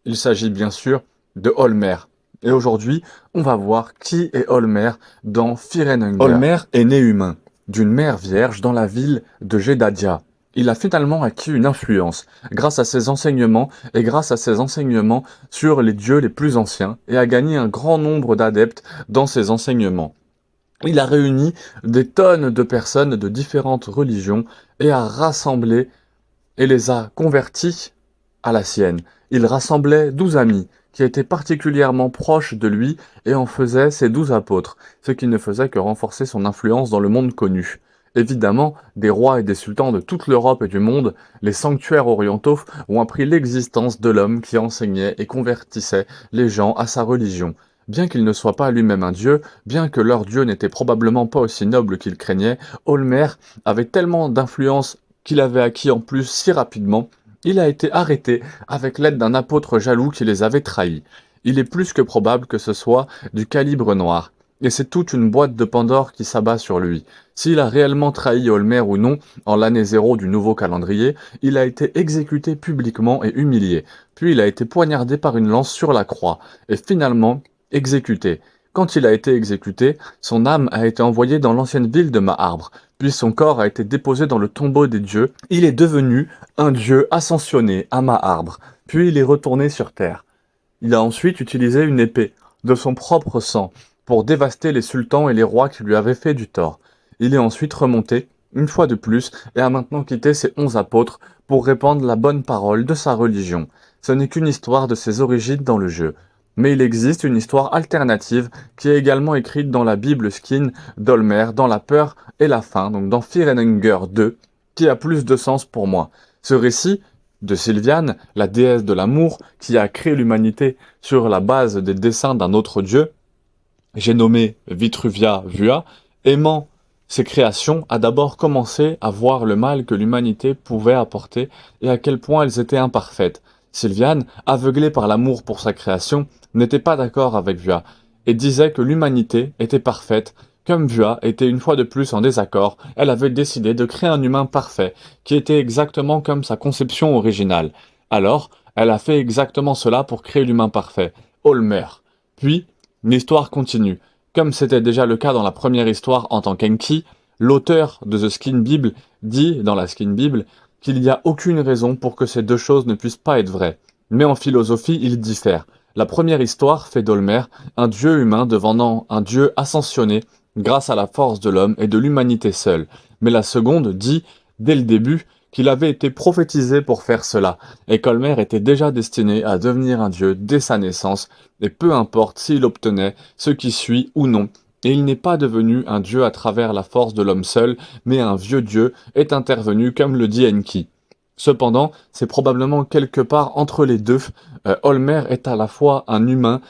Il s'agit bien sûr de Olmer. Et aujourd'hui, on va voir qui est Olmer dans Fear and Hunger. Olmer est né humain, d'une mère vierge dans la ville de Jedadia. Il a finalement acquis une influence, grâce à ses enseignements et grâce à ses enseignements sur les dieux les plus anciens, et a gagné un grand nombre d'adeptes dans ses enseignements. Il a réuni des tonnes de personnes de différentes religions et a rassemblé et les a convertis à la sienne. Il rassemblait 12 amis qui étaient particulièrement proches de lui et en faisait ses 12 apôtres, ce qui ne faisait que renforcer son influence dans le monde connu. Évidemment, des rois et des sultans de toute l'Europe et du monde, les sanctuaires orientaux ont appris l'existence de l'homme qui enseignait et convertissait les gens à sa religion. Bien qu'il ne soit pas lui-même un dieu, bien que leur dieu n'était probablement pas aussi noble qu'il craignait, Olmer avait tellement d'influence qu'il avait acquis en plus si rapidement, il a été arrêté avec l'aide d'un apôtre jaloux qui les avait trahis. Il est plus que probable que ce soit du calibre noir, et c'est toute une boîte de Pandore qui s'abat sur lui. S'il a réellement trahi Olmer ou non, en l'année 0 du nouveau calendrier, il a été exécuté publiquement et humilié, puis il a été poignardé par une lance sur la croix, et finalement exécuté. Quand il a été exécuté, son âme a été envoyée dans l'ancienne ville de Maarbre, puis son corps a été déposé dans le tombeau des dieux. Il est devenu un dieu ascensionné à Maarbre, puis il est retourné sur terre. Il a ensuite utilisé une épée, de son propre sang, pour dévaster les sultans et les rois qui lui avaient fait du tort. Il est ensuite remonté, une fois de plus, et a maintenant quitté ses 11 apôtres pour répandre la bonne parole de sa religion. Ce n'est qu'une histoire de ses origines dans le jeu. Mais il existe une histoire alternative qui est également écrite dans la Bible Skin d'Olmer, dans La Peur et la Faim, donc dans Fear and Hunger 2, qui a plus de sens pour moi. Ce récit de Sylviane, la déesse de l'amour, qui a créé l'humanité sur la base des desseins d'un autre dieu, j'ai nommé Vitruvia Vua, aimant ses créations, a d'abord commencé à voir le mal que l'humanité pouvait apporter et à quel point elles étaient imparfaites. Sylviane, aveuglée par l'amour pour sa création, n'était pas d'accord avec Vua, et disait que l'humanité était parfaite. Comme Vua était une fois de plus en désaccord, elle avait décidé de créer un humain parfait, qui était exactement comme sa conception originale. Alors, elle a fait exactement cela pour créer l'humain parfait, Olmer. Puis, l'histoire continue. Comme c'était déjà le cas dans la première histoire en tant qu'Enki, l'auteur de The Skin Bible dit, dans la Skin Bible, qu'il n'y a aucune raison pour que ces deux choses ne puissent pas être vraies. Mais en philosophie, ils diffèrent. La première histoire fait d'Olmer un dieu humain devenant un dieu ascensionné grâce à la force de l'homme et de l'humanité seule. Mais la seconde dit, dès le début, qu'il avait été prophétisé pour faire cela, et qu'Olmer était déjà destiné à devenir un dieu dès sa naissance, et peu importe s'il obtenait ce qui suit ou non, et il n'est pas devenu un dieu à travers la force de l'homme seul, mais un vieux dieu est intervenu comme le dit Enki. Cependant, c'est probablement quelque part entre les deux, Olmer est à la fois un humain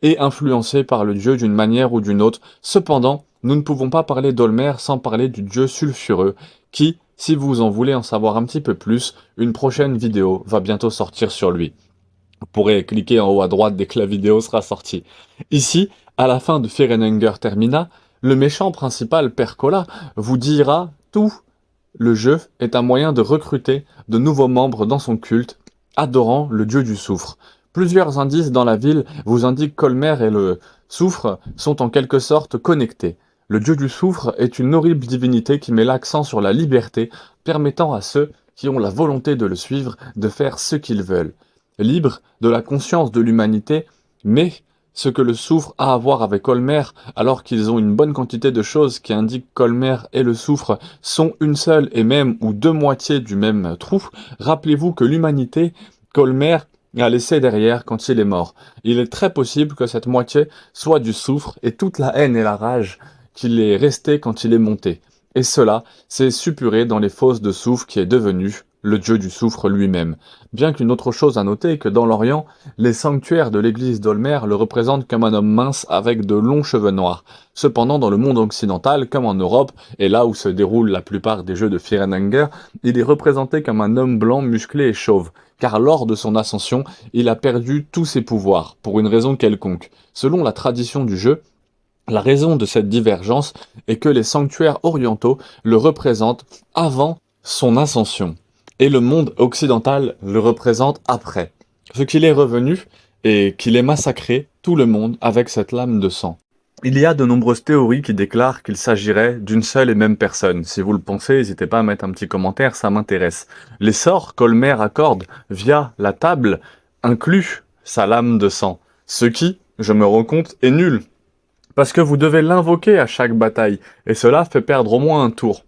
et influencé par le dieu d'une manière ou d'une autre. Cependant, nous ne pouvons pas parler d'Olmer sans parler du dieu sulfureux, qui, si vous en voulez en savoir un petit peu plus, une prochaine vidéo va bientôt sortir sur lui. Vous pourrez cliquer en haut à droite dès que la vidéo sera sortie. Ici, à la fin de Fear and Hunger Termina, le méchant principal, Percola, vous dira tout. Le jeu est un moyen de recruter de nouveaux membres dans son culte, adorant le dieu du soufre. Plusieurs indices dans la ville vous indiquent qu'Olmer et le soufre sont en quelque sorte connectés. Le dieu du soufre est une horrible divinité qui met l'accent sur la liberté, permettant à ceux qui ont la volonté de le suivre de faire ce qu'ils veulent. Libre de la conscience de l'humanité, mais ce que le soufre a à voir avec Olmer, alors qu'ils ont une bonne quantité de choses qui indiquent qu'Olmer et le soufre sont une seule et même ou deux moitiés du même trou, rappelez-vous que l'humanité qu'Olmer a laissé derrière quand il est mort. Il est très possible que cette moitié soit du soufre et toute la haine et la rage qu'il est resté quand il est monté. Et cela s'est suppuré dans les fosses de soufre qui est devenu le dieu du soufre lui-même. Bien qu'une autre chose à noter est que dans l'Orient, les sanctuaires de l'église d'Olmer le représentent comme un homme mince avec de longs cheveux noirs. Cependant, dans le monde occidental, comme en Europe, et là où se déroulent la plupart des jeux de Fear and Hunger, il est représenté comme un homme blanc, musclé et chauve, car lors de son ascension, il a perdu tous ses pouvoirs, pour une raison quelconque. Selon la tradition du jeu, la raison de cette divergence est que les sanctuaires orientaux le représentent avant son ascension, et le monde occidental le représente après. Ce qu'il est revenu et qu'il ait massacré tout le monde avec cette lame de sang. Il y a de nombreuses théories qui déclarent qu'il s'agirait d'une seule et même personne. Si vous le pensez, n'hésitez pas à mettre un petit commentaire, ça m'intéresse. Les sorts qu'Olmer accorde via la table incluent sa lame de sang, ce qui, je me rends compte, est nul. Parce que vous devez l'invoquer à chaque bataille, et cela fait perdre au moins un tour.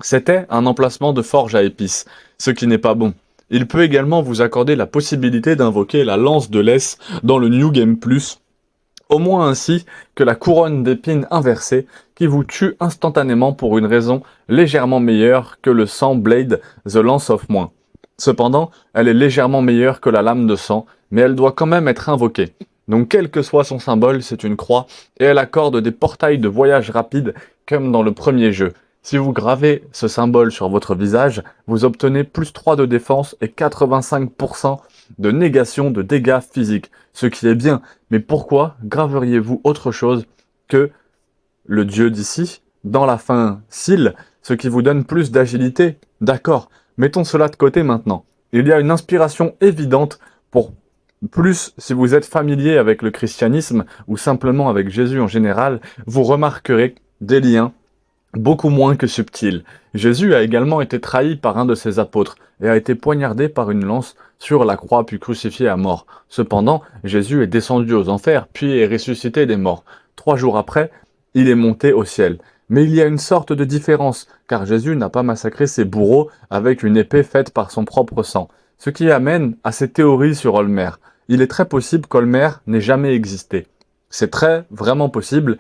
C'était un emplacement de forge à épices, ce qui n'est pas bon. Il peut également vous accorder la possibilité d'invoquer la lance de l'Es dans le New Game Plus, au moins ainsi que la couronne d'épines inversée qui vous tue instantanément pour une raison légèrement meilleure que le sang Blade The Lance of Moins. Cependant, elle est légèrement meilleure que la lame de sang, mais elle doit quand même être invoquée. Donc quel que soit son symbole, c'est une croix, et elle accorde des portails de voyage rapide comme dans le premier jeu. Si vous gravez ce symbole sur votre visage, vous obtenez plus 3 de défense et 85% de négation de dégâts physiques, ce qui est bien. Mais pourquoi graveriez-vous autre chose que le dieu d'ici dans la fin cil, ce qui vous donne plus d'agilité? D'accord, mettons cela de côté maintenant. Il y a une inspiration évidente pour plus, si vous êtes familier avec le christianisme ou simplement avec Jésus en général, vous remarquerez des liens beaucoup moins que subtil. Jésus a également été trahi par un de ses apôtres et a été poignardé par une lance sur la croix puis crucifié à mort. Cependant, Jésus est descendu aux enfers puis est ressuscité des morts. 3 jours après, il est monté au ciel. Mais il y a une sorte de différence, car Jésus n'a pas massacré ses bourreaux avec une épée faite par son propre sang. Ce qui amène à ces théories sur Olmer. Il est très possible qu'Olmer n'ait jamais existé. C'est vraiment possible.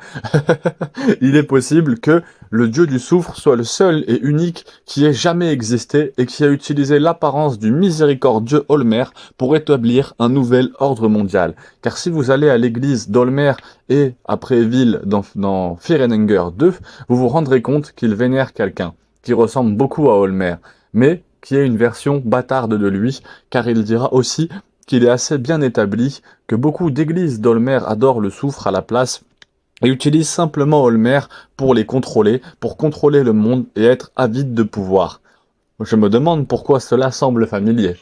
Il est possible que le dieu du soufre soit le seul et unique qui ait jamais existé et qui a utilisé l'apparence du miséricordieux Olmer pour établir un nouvel ordre mondial. Car si vous allez à l'église d'Olmer et à Préville dans Fear and Hunger 2, vous vous rendrez compte qu'il vénère quelqu'un qui ressemble beaucoup à Olmer, mais qui est une version bâtarde de lui, car il dira aussi qu'il est assez bien établi que beaucoup d'églises d'Olmer adorent le soufre à la place et utilisent simplement Olmer pour les contrôler, pour contrôler le monde et être avides de pouvoir. Je me demande pourquoi cela semble familier.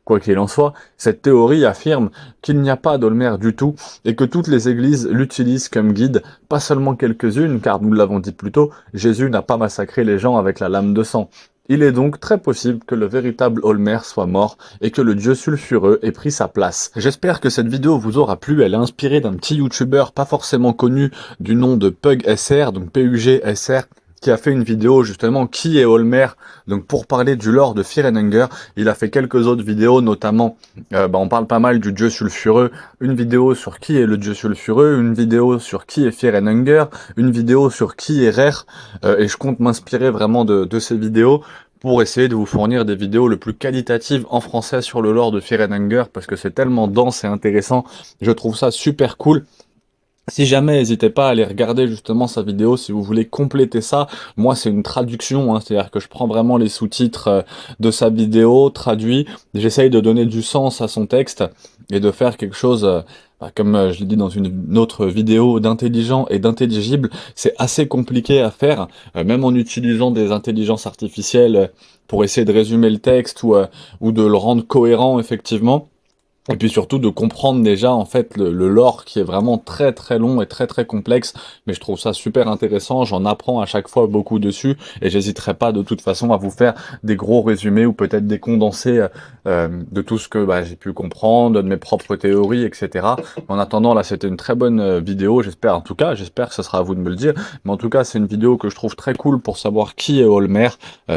Quoi qu'il en soit, cette théorie affirme qu'il n'y a pas d'Olmer du tout et que toutes les églises l'utilisent comme guide, pas seulement quelques-unes, car nous l'avons dit plus tôt, Jésus n'a pas massacré les gens avec la lame de sang. Il est donc très possible que le véritable Olmer soit mort et que le dieu sulfureux ait pris sa place. J'espère que cette vidéo vous aura plu, elle est inspirée d'un petit youtubeur pas forcément connu du nom de PugSR, donc PUGSR, qui a fait une vidéo justement qui est Olmer, donc pour parler du lore de Fear and Hunger. Il a fait quelques autres vidéos, notamment on parle pas mal du dieu sulfureux, une vidéo sur qui est le dieu sulfureux, une vidéo sur qui est Fear and Hunger, une vidéo sur qui est Rare, et je compte m'inspirer vraiment de ces vidéos pour essayer de vous fournir des vidéos le plus qualitatives en français sur le lore de Fear and Hunger, parce que c'est tellement dense et intéressant, je trouve ça super cool. Si jamais, n'hésitez pas à aller regarder justement sa vidéo si vous voulez compléter ça. Moi, c'est une traduction, hein, c'est-à-dire que je prends vraiment les sous-titres de sa vidéo, traduits, j'essaye de donner du sens à son texte, et de faire quelque chose, comme je l'ai dit dans une autre vidéo, d'intelligent et d'intelligible, c'est assez compliqué à faire, même en utilisant des intelligences artificielles pour essayer de résumer le texte ou de le rendre cohérent, effectivement. Et puis surtout de comprendre déjà en fait le lore qui est vraiment très très long et très très complexe, mais je trouve ça super intéressant, j'en apprends à chaque fois beaucoup dessus et j'hésiterai pas de toute façon à vous faire des gros résumés ou peut-être des condensés de tout ce que j'ai pu comprendre, de mes propres théories, etc. En attendant, là c'était une très bonne vidéo, j'espère en tout cas, j'espère que ce sera à vous de me le dire, mais en tout cas c'est une vidéo que je trouve très cool pour savoir qui est Olmer.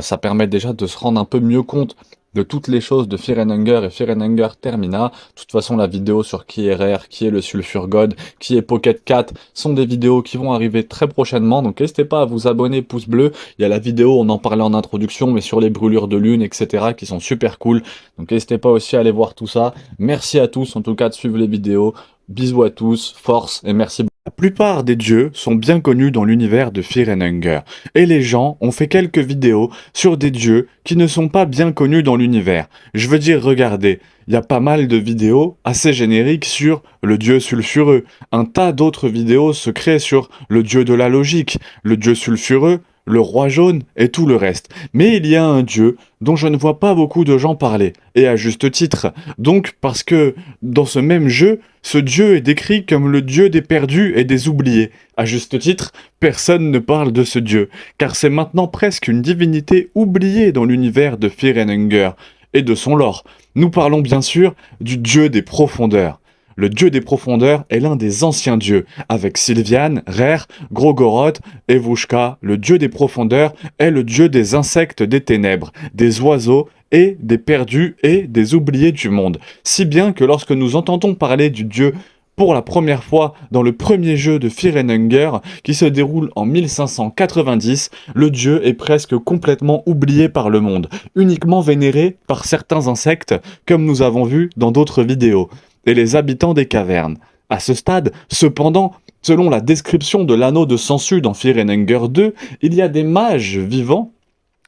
Ça permet déjà de se rendre un peu mieux compte de toutes les choses de Fear and Hunger et Fear and Hunger Termina. De toute façon, la vidéo sur qui est Rare, qui est le Sulfur God, qui est Pocket Cat, sont des vidéos qui vont arriver très prochainement. Donc n'hésitez pas à vous abonner, pouce bleu. Il y a la vidéo, on en parlait en introduction, mais sur les brûlures de lune, etc., qui sont super cool. Donc n'hésitez pas aussi à aller voir tout ça. Merci à tous, en tout cas, de suivre les vidéos. Bisous à tous, force et merci. La plupart des dieux sont bien connus dans l'univers de Fear and Hunger, et les gens ont fait quelques vidéos sur des dieux qui ne sont pas bien connus dans l'univers. Je veux dire, regardez, il y a pas mal de vidéos assez génériques sur le dieu sulfureux. Un tas d'autres vidéos se créent sur le dieu de la logique, le dieu sulfureux, le roi jaune et tout le reste. Mais il y a un dieu dont je ne vois pas beaucoup de gens parler, et à juste titre. Donc parce que dans ce même jeu, ce dieu est décrit comme le dieu des perdus et des oubliés. À juste titre, personne ne parle de ce dieu, car c'est maintenant presque une divinité oubliée dans l'univers de Fear and Hunger et de son lore. Nous parlons bien sûr du dieu des profondeurs. Le dieu des profondeurs est l'un des anciens dieux, avec Sylviane, Rare, Grogoroth et Vushka. Le dieu des profondeurs est le dieu des insectes des ténèbres, des oiseaux et des perdus et des oubliés du monde. Si bien que lorsque nous entendons parler du dieu pour la première fois dans le premier jeu de Fear and Hunger, qui se déroule en 1590, le dieu est presque complètement oublié par le monde, uniquement vénéré par certains insectes, comme nous avons vu dans d'autres vidéos, et les habitants des cavernes. À ce stade, cependant, selon la description de l'anneau de Sensu dans Fear and Hunger 2, il y a des mages vivants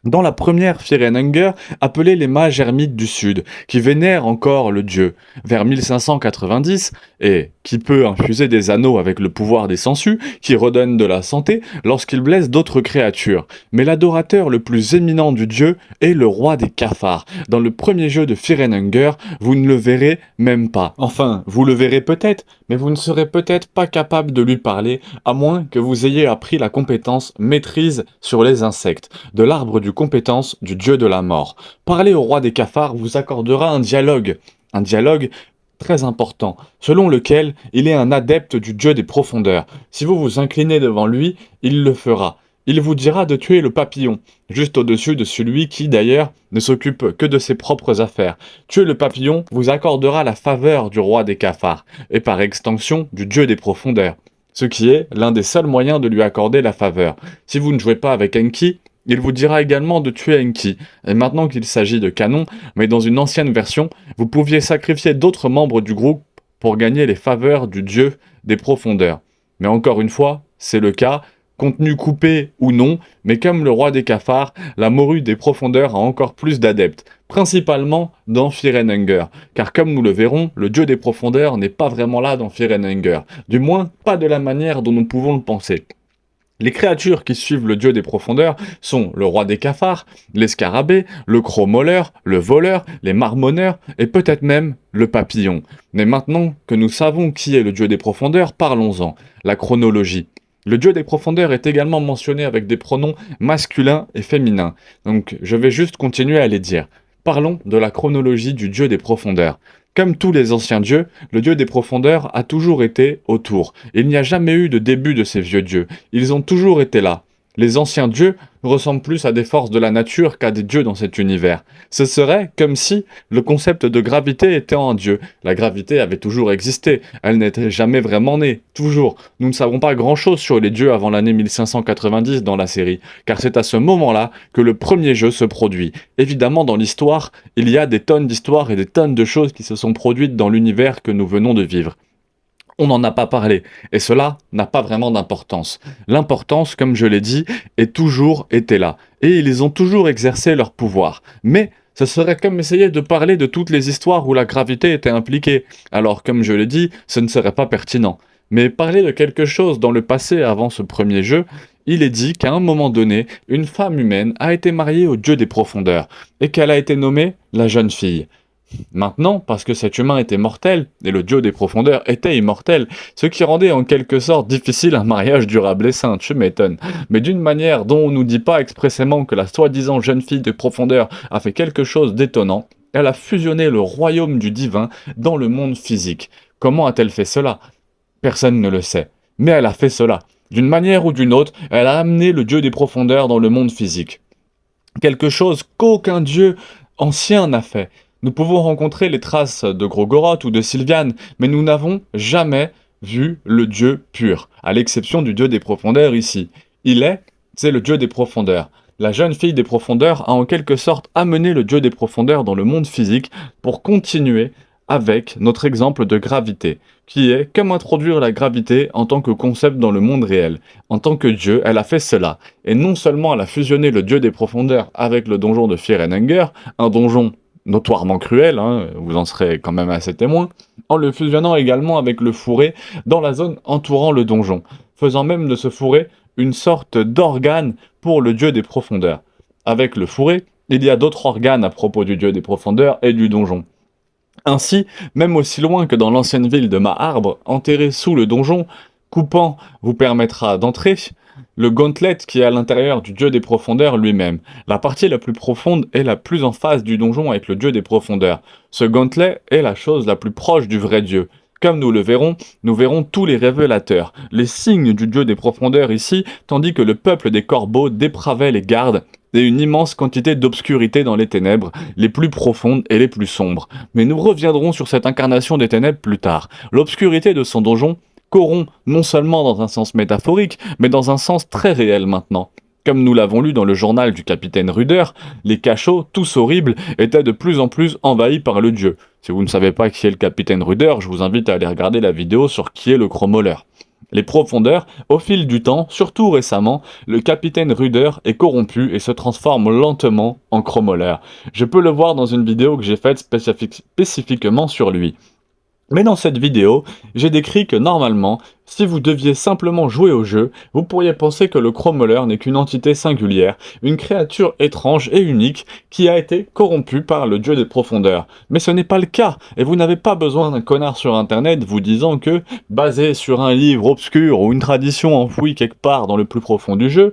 dans la première Fear and Hunger, appelés les mages ermites du Sud, qui vénèrent encore le dieu. Vers 1590, et qui peut infuser des anneaux avec le pouvoir des sangsues, qui redonne de la santé lorsqu'il blesse d'autres créatures. Mais l'adorateur le plus éminent du dieu est le roi des cafards. Dans le premier jeu de Fear and Hunger, vous ne le verrez même pas. Enfin, vous le verrez peut-être, mais vous ne serez peut-être pas capable de lui parler, à moins que vous ayez appris la compétence maîtrise sur les insectes, de l'arbre du compétence du dieu de la mort. Parler au roi des cafards vous accordera un dialogue très important, selon lequel il est un adepte du dieu des profondeurs. Si vous vous inclinez devant lui, il le fera. Il vous dira de tuer le papillon, juste au-dessus de celui qui, d'ailleurs, ne s'occupe que de ses propres affaires. Tuer le papillon vous accordera la faveur du roi des cafards, et par extension du dieu des profondeurs, ce qui est l'un des seuls moyens de lui accorder la faveur. Si vous ne jouez pas avec Enki, il vous dira également de tuer Enki, et maintenant qu'il s'agit de canon, mais dans une ancienne version, vous pouviez sacrifier d'autres membres du groupe pour gagner les faveurs du dieu des profondeurs. Mais encore une fois, c'est le cas, contenu coupé ou non, mais comme le roi des cafards, la morue des profondeurs a encore plus d'adeptes, principalement dans Fear and Hunger, car comme nous le verrons, le dieu des profondeurs n'est pas vraiment là dans Fear and Hunger, du moins pas de la manière dont nous pouvons le penser. Les créatures qui suivent le dieu des profondeurs sont le roi des cafards, les scarabées, le croc-molleur, le voleur, les marmonneurs et peut-être même le papillon. Mais maintenant que nous savons qui est le dieu des profondeurs, parlons-en. La chronologie. Le dieu des profondeurs est également mentionné avec des pronoms masculins et féminins. Donc je vais juste continuer à les dire. Parlons de la chronologie du dieu des profondeurs. Comme tous les anciens dieux, le dieu des profondeurs a toujours été autour. Il n'y a jamais eu de début de ces vieux dieux. Ils ont toujours été là. Les anciens dieux ressemblent plus à des forces de la nature qu'à des dieux dans cet univers. Ce serait comme si le concept de gravité était un dieu. La gravité avait toujours existé, elle n'était jamais vraiment née, toujours. Nous ne savons pas grand-chose sur les dieux avant l'année 1590 dans la série, car c'est à ce moment-là que le premier jeu se produit. Évidemment, dans l'histoire, il y a des tonnes d'histoires et des tonnes de choses qui se sont produites dans l'univers que nous venons de vivre. On n'en a pas parlé, et cela n'a pas vraiment d'importance. L'importance, comme je l'ai dit, est toujours été là, et ils ont toujours exercé leur pouvoir. Mais Ce serait comme essayer de parler de toutes les histoires où la gravité était impliquée. Alors, comme je l'ai dit, ce ne serait pas pertinent. Mais parler de quelque chose dans le passé avant ce premier jeu, il est dit qu'à un moment donné, une femme humaine a été mariée au dieu des profondeurs, et qu'elle a été nommée la jeune fille. Maintenant, parce que cet humain était mortel, et le dieu des profondeurs était immortel, ce qui rendait en quelque sorte difficile un mariage durable et sain, tu m'étonnes. Mais d'une manière dont on nous dit pas expressément que la soi-disant jeune fille des profondeurs a fait quelque chose d'étonnant, elle a fusionné le royaume du divin dans le monde physique. Comment a-t-elle fait cela? Personne ne le sait. Mais elle a fait cela. D'une manière ou d'une autre, elle a amené le dieu des profondeurs dans le monde physique. Quelque chose qu'aucun dieu ancien n'a fait. Nous pouvons rencontrer les traces de Grogoroth ou de Sylviane, mais nous n'avons jamais vu le dieu pur, à l'exception du dieu des profondeurs ici. C'est le dieu des profondeurs. La jeune fille des profondeurs a en quelque sorte amené le dieu des profondeurs dans le monde physique pour continuer avec notre exemple de gravité, qui est comme introduire la gravité en tant que concept dans le monde réel. En tant que dieu, elle a fait cela, et non seulement elle a fusionné le dieu des profondeurs avec le donjon de Fear and Hunger, un donjon notoirement cruel, hein, vous en serez quand même assez témoin, en le fusionnant également avec le fourré dans la zone entourant le donjon, faisant même de ce fourré une sorte d'organe pour le dieu des profondeurs. Avec le fourré, il y a d'autres organes à propos du dieu des profondeurs et du donjon. Ainsi, même aussi loin que dans l'ancienne ville de Maharbre, enterré sous le donjon, coupant vous permettra d'entrer, le gauntlet qui est à l'intérieur du dieu des profondeurs lui-même. La partie la plus profonde est la plus en face du donjon avec le dieu des profondeurs. Ce gauntlet est la chose la plus proche du vrai dieu. Comme nous le verrons, nous verrons tous les révélateurs, les signes du dieu des profondeurs ici, tandis que le peuple des corbeaux dépravait les gardes, et une immense quantité d'obscurité dans les ténèbres, les plus profondes et les plus sombres. Mais nous reviendrons sur cette incarnation des ténèbres plus tard. L'obscurité de son donjon corrompt non seulement dans un sens métaphorique, mais dans un sens très réel maintenant. Comme nous l'avons lu dans le journal du capitaine Ruder, les cachots, tous horribles, étaient de plus en plus envahis par le dieu. Si vous ne savez pas qui est le capitaine Ruder, je vous invite à aller regarder la vidéo sur qui est le chromoleur. Les profondeurs, au fil du temps, surtout récemment, le capitaine Ruder est corrompu et se transforme lentement en chromoleur. Je peux le voir dans une vidéo que j'ai faite spécifiquement sur lui. Mais dans cette vidéo, j'ai décrit que normalement, si vous deviez simplement jouer au jeu, vous pourriez penser que le chromoleur n'est qu'une entité singulière, une créature étrange et unique qui a été corrompue par le dieu des profondeurs. Mais ce n'est pas le cas, et vous n'avez pas besoin d'un connard sur internet vous disant que, basé sur un livre obscur ou une tradition enfouie quelque part dans le plus profond du jeu,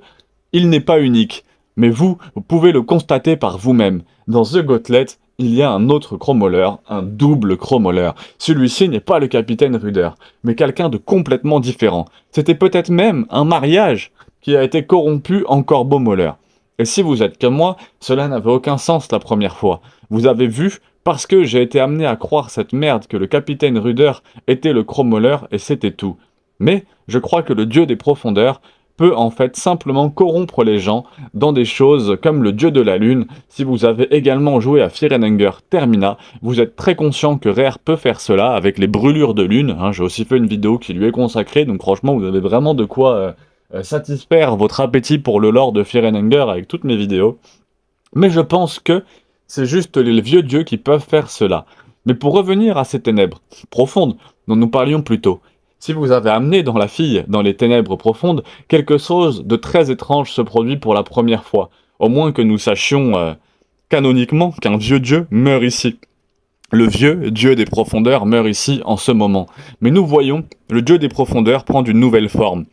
il n'est pas unique. Mais vous pouvez le constater par vous-même. Dans The Gauntlet, il y a un autre chromoleur, un double chromoleur. Celui-ci n'est pas le capitaine Ruder, mais quelqu'un de complètement différent. C'était peut-être même un mariage qui a été corrompu en corbeau-moleur. Et si vous êtes comme moi, cela n'avait aucun sens la première fois. Vous avez vu, parce que j'ai été amené à croire cette merde que le capitaine Ruder était le chromoleur et c'était tout. Mais je crois que le dieu des profondeurs peut en fait simplement corrompre les gens dans des choses comme le dieu de la lune. Si vous avez également joué à Fear and Hunger Termina, vous êtes très conscient que Rare peut faire cela avec les brûlures de lune. J'ai aussi fait une vidéo qui lui est consacrée, donc franchement vous avez vraiment de quoi satisfaire votre appétit pour le lore de Fear and Hunger avec toutes mes vidéos. Mais je pense que c'est juste les vieux dieux qui peuvent faire cela. Mais pour revenir à ces ténèbres profondes dont nous parlions plus tôt, si vous avez amené dans la fille, dans les ténèbres profondes, quelque chose de très étrange se produit pour la première fois. Au moins que nous sachions canoniquement qu'un vieux dieu meurt ici. Le vieux dieu des profondeurs meurt ici en ce moment. Mais nous voyons, le dieu des profondeurs prend une nouvelle forme.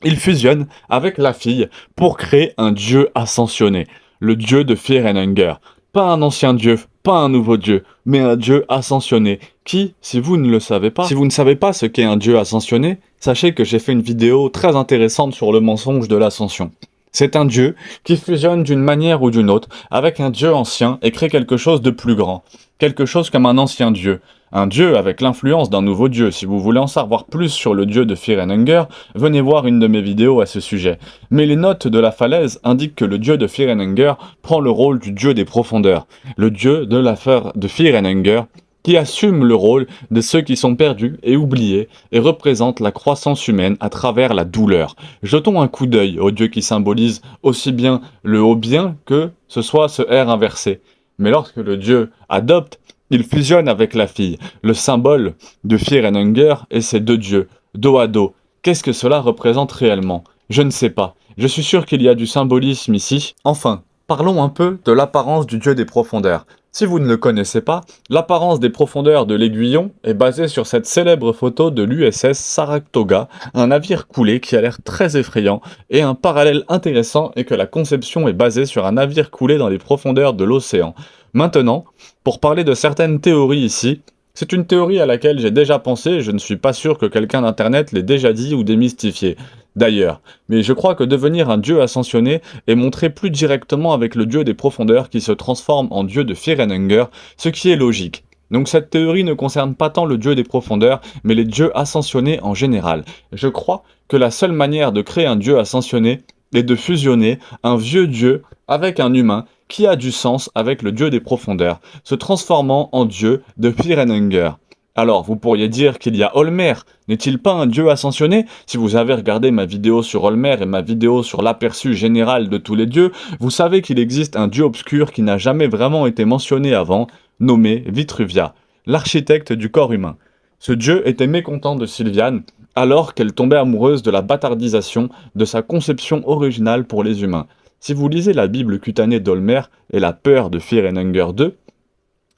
Il fusionne avec la fille pour créer un dieu ascensionné, le dieu de Fear and Hunger. Pas un ancien dieu, pas un nouveau dieu, mais un dieu ascensionné, qui, si vous ne le savez pas, si vous ne savez pas ce qu'est un dieu ascensionné, sachez que j'ai fait une vidéo très intéressante sur le mensonge de l'ascension. C'est un dieu qui fusionne d'une manière ou d'une autre avec un dieu ancien et crée quelque chose de plus grand, quelque chose comme un ancien dieu. Un dieu avec l'influence d'un nouveau dieu. Si vous voulez en savoir plus sur le dieu de Fear and Hunger, venez voir une de mes vidéos à ce sujet. Mais les notes de la falaise indiquent que le dieu de Fear and Hunger prend le rôle du dieu des profondeurs. Le dieu de Fear and Hunger qui assume le rôle de ceux qui sont perdus et oubliés et représente la croissance humaine à travers la douleur. Jetons un coup d'œil au dieu qui symbolise aussi bien le haut bien que ce soit ce R inversé. Mais lorsque le dieu adopte, il fusionne avec la fille. Le symbole de Fear and Hunger est ces deux dieux, dos à dos. Qu'est-ce que cela représente réellement? Je ne sais pas. Je suis sûr qu'il y a du symbolisme ici. Enfin, parlons un peu de l'apparence du dieu des profondeurs. Si vous ne le connaissez pas, l'apparence des profondeurs de l'Aiguillon est basée sur cette célèbre photo de l'USS Saratoga, un navire coulé qui a l'air très effrayant, et un parallèle intéressant est que la conception est basée sur un navire coulé dans les profondeurs de l'océan. Maintenant, pour parler de certaines théories ici, c'est une théorie à laquelle j'ai déjà pensé et je ne suis pas sûr que quelqu'un d'internet l'ait déjà dit ou démystifié. D'ailleurs, mais je crois que devenir un dieu ascensionné est montré plus directement avec le dieu des profondeurs qui se transforme en dieu de Fear and Hunger, ce qui est logique. Donc cette théorie ne concerne pas tant le dieu des profondeurs, mais les dieux ascensionnés en général. Je crois que la seule manière de créer un dieu ascensionné est de fusionner un vieux dieu avec un humain qui a du sens avec le dieu des profondeurs, se transformant en dieu de Fear and Hunger. Alors, vous pourriez dire qu'il y a Olmer. N'est-il pas un dieu ascensionné? Si vous avez regardé ma vidéo sur Olmer et ma vidéo sur l'aperçu général de tous les dieux, vous savez qu'il existe un dieu obscur qui n'a jamais vraiment été mentionné avant, nommé Vitruvia, l'architecte du corps humain. Ce dieu était mécontent de Sylviane, alors qu'elle tombait amoureuse de la bâtardisation de sa conception originale pour les humains. Si vous lisez la Bible cutanée d'Olmer et la peur de Fear and Hunger 2,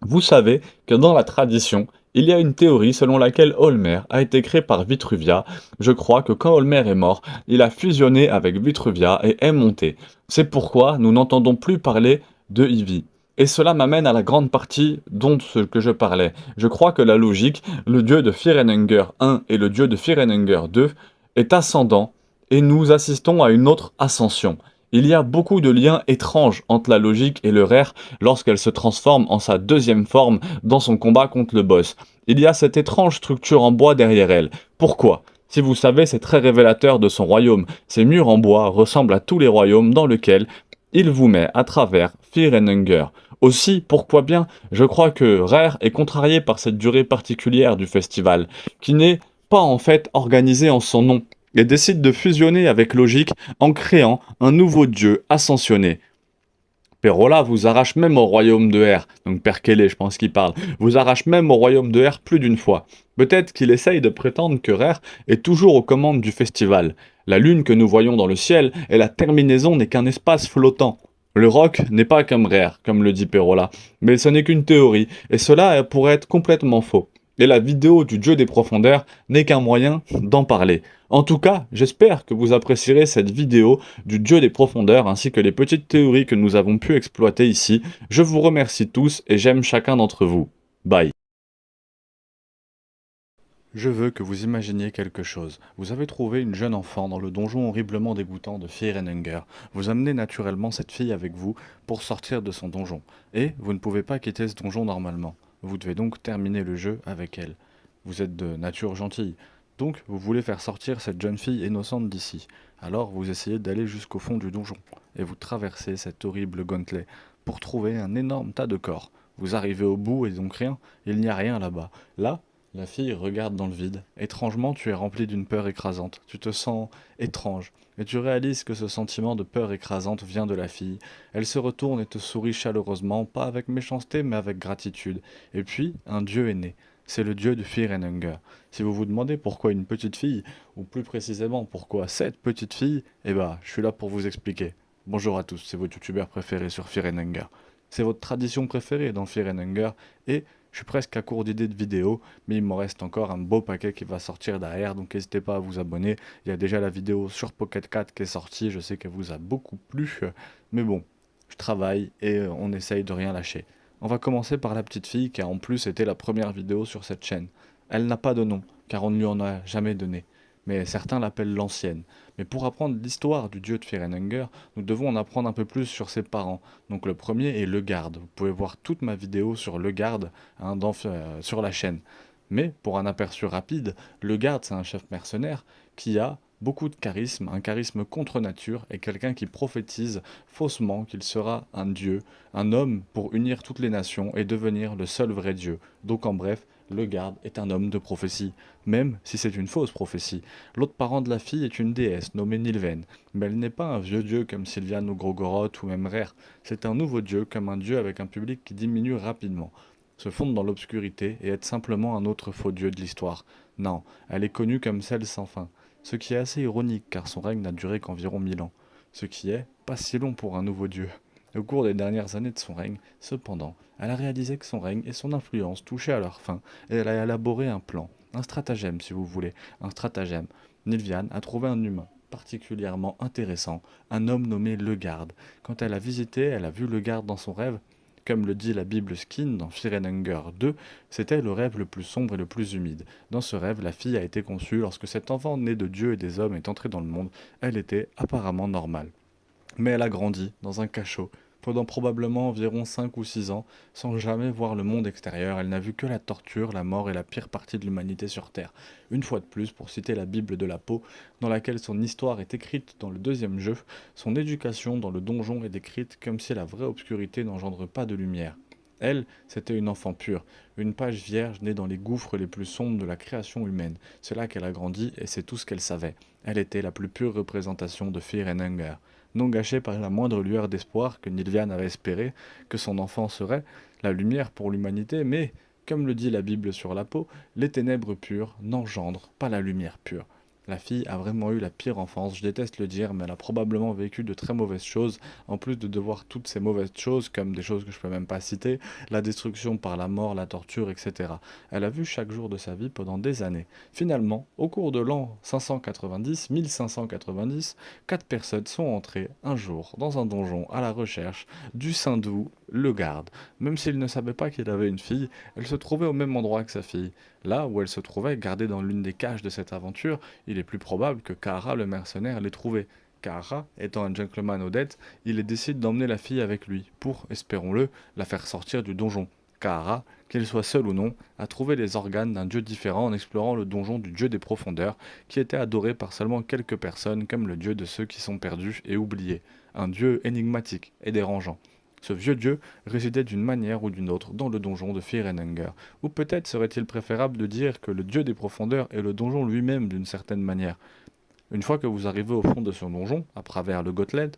vous savez que dans la tradition, il y a une théorie selon laquelle Olmer a été créé par Vitruvia. Je crois que quand Olmer est mort, il a fusionné avec Vitruvia et est monté. C'est pourquoi nous n'entendons plus parler de Ivy. Et cela m'amène à la grande partie dont ce que je parlais. Je crois que la logique, le dieu de Fear and Hunger 1 et le dieu de Fear and Hunger 2, est ascendant et nous assistons à une autre ascension. Il y a beaucoup de liens étranges entre la logique et le rare lorsqu'elle se transforme en sa deuxième forme dans son combat contre le boss. Il y a cette étrange structure en bois derrière elle. Pourquoi? Si vous savez, c'est très révélateur de son royaume. Ces murs en bois ressemblent à tous les royaumes dans lesquels il vous met à travers Fear and Hunger. Aussi, pourquoi bien, je crois que Rare est contrarié par cette durée particulière du festival, qui n'est pas en fait organisée en son nom, et décide de fusionner avec Logique en créant un nouveau dieu ascensionné. Perola vous arrache même au royaume de R, donc Perkele je pense qu'il parle, vous arrache même au royaume de R plus d'une fois. Peut-être qu'il essaye de prétendre que Rare est toujours aux commandes du festival. La lune que nous voyons dans le ciel et la terminaison n'est qu'un espace flottant. Le rock n'est pas comme Rare, comme le dit Perola, mais ce n'est qu'une théorie, et cela pourrait être complètement faux. Et la vidéo du dieu des profondeurs n'est qu'un moyen d'en parler. En tout cas, j'espère que vous apprécierez cette vidéo du dieu des profondeurs ainsi que les petites théories que nous avons pu exploiter ici. Je vous remercie tous et j'aime chacun d'entre vous. Bye. Je veux que vous imaginiez quelque chose. Vous avez trouvé une jeune enfant dans le donjon horriblement dégoûtant de Fear and Hunger. Vous amenez naturellement cette fille avec vous pour sortir de son donjon. Et vous ne pouvez pas quitter ce donjon normalement. Vous devez donc terminer le jeu avec elle. Vous êtes de nature gentille. Donc vous voulez faire sortir cette jeune fille innocente d'ici. Alors vous essayez d'aller jusqu'au fond du donjon. Et vous traversez cet horrible gauntlet pour trouver un énorme tas de corps. Vous arrivez au bout et donc rien. Il n'y a rien là-bas. Là, la fille regarde dans le vide. Étrangement, tu es rempli d'une peur écrasante. Tu te sens étrange. Et tu réalises que ce sentiment de peur écrasante vient de la fille. Elle se retourne et te sourit chaleureusement, pas avec méchanceté, mais avec gratitude. Et puis, un dieu est né. C'est le dieu du Fear and Hunger. Si vous vous demandez pourquoi une petite fille, ou plus précisément pourquoi cette petite fille, eh ben, je suis là pour vous expliquer. Bonjour à tous, c'est votre youtubeur préféré sur Fear and Hunger. C'est votre tradition préférée dans Fear and Hunger, et je suis presque à court d'idées de vidéos, mais il m'en reste encore un beau paquet qui va sortir derrière, donc n'hésitez pas à vous abonner. Il y a déjà la vidéo sur Pocket 4 qui est sortie, je sais qu'elle vous a beaucoup plu, mais bon, je travaille et on essaye de rien lâcher. On va commencer par la petite fille qui a en plus été la première vidéo sur cette chaîne. Elle n'a pas de nom, car on ne lui en a jamais donné, mais certains l'appellent l'ancienne. Mais pour apprendre l'histoire du dieu de Fear and Hunger, nous devons en apprendre un peu plus sur ses parents. Donc le premier est Le Garde. Vous pouvez voir toute ma vidéo sur Le Garde sur la chaîne. Mais pour un aperçu rapide, Le Garde c'est un chef mercenaire qui a beaucoup de charisme, un charisme contre nature et quelqu'un qui prophétise faussement qu'il sera un dieu, un homme pour unir toutes les nations et devenir le seul vrai dieu. Donc en bref, Le garde est un homme de prophétie, même si c'est une fausse prophétie. L'autre parent de la fille est une déesse nommée Nilven, mais elle n'est pas un vieux dieu comme Sylviane ou Grogoroth ou même Rare. C'est un nouveau dieu, comme un dieu avec un public qui diminue rapidement, se fonde dans l'obscurité et est simplement un autre faux dieu de l'histoire. Non, elle est connue comme celle sans fin, ce qui est assez ironique car son règne n'a duré qu'environ 1000 ans, ce qui est pas si long pour un nouveau dieu. Au cours des dernières années de son règne, cependant, elle a réalisé que son règne et son influence touchaient à leur fin, et elle a élaboré un plan, un stratagème si vous voulez, un stratagème. Nilviane a trouvé un humain particulièrement intéressant, un homme nommé Le Garde. Quand elle a visité, elle a vu Le Garde dans son rêve. Comme le dit la Bible Skin dans Fear and Hunger 2, c'était le rêve le plus sombre et le plus humide. Dans ce rêve, la fille a été conçue lorsque cet enfant né de Dieu et des hommes est entré dans le monde. Elle était apparemment normale. Mais elle a grandi dans un cachot pendant probablement environ 5 ou 6 ans, sans jamais voir le monde extérieur. Elle n'a vu que la torture, la mort et la pire partie de l'humanité sur Terre. Une fois de plus, pour citer la Bible de la peau, dans laquelle son histoire est écrite dans le deuxième jeu, son éducation dans le donjon est décrite comme si la vraie obscurité n'engendre pas de lumière. Elle, c'était une enfant pure, une page vierge née dans les gouffres les plus sombres de la création humaine. C'est là qu'elle a grandi et c'est tout ce qu'elle savait. Elle était la plus pure représentation de Fear and Hunger. Non gâchée par la moindre lueur d'espoir que Nilviane avait espéré que son enfant serait, la lumière pour l'humanité, mais, comme le dit la Bible sur la peau, les ténèbres pures n'engendrent pas la lumière pure. La fille a vraiment eu la pire enfance, je déteste le dire, mais elle a probablement vécu de très mauvaises choses, en plus de devoir toutes ces mauvaises choses, comme des choses que je peux même pas citer, la destruction par la mort, la torture, etc. Elle a vu chaque jour de sa vie pendant des années. Finalement, au cours de l'an 1590, 4 personnes sont entrées un jour dans un donjon à la recherche du Saint-Doux, le garde. Même s'il ne savait pas qu'il avait une fille, elle se trouvait au même endroit que sa fille. Là où elle se trouvait, gardée dans l'une des cages de cette aventure, il est plus probable que Kahara le mercenaire l'ait trouvée. Kahara, étant un gentleman honnête, il décide d'emmener la fille avec lui, pour, espérons-le, la faire sortir du donjon. Kahara, qu'il soit seul ou non, a trouvé les organes d'un dieu différent en explorant le donjon du dieu des profondeurs, qui était adoré par seulement quelques personnes comme le dieu de ceux qui sont perdus et oubliés, un dieu énigmatique et dérangeant. Ce vieux dieu résidait d'une manière ou d'une autre dans le donjon de Fear and Hunger. Ou peut-être serait-il préférable de dire que le dieu des profondeurs est le donjon lui-même d'une certaine manière. Une fois que vous arrivez au fond de ce donjon, à travers le Gauntlet,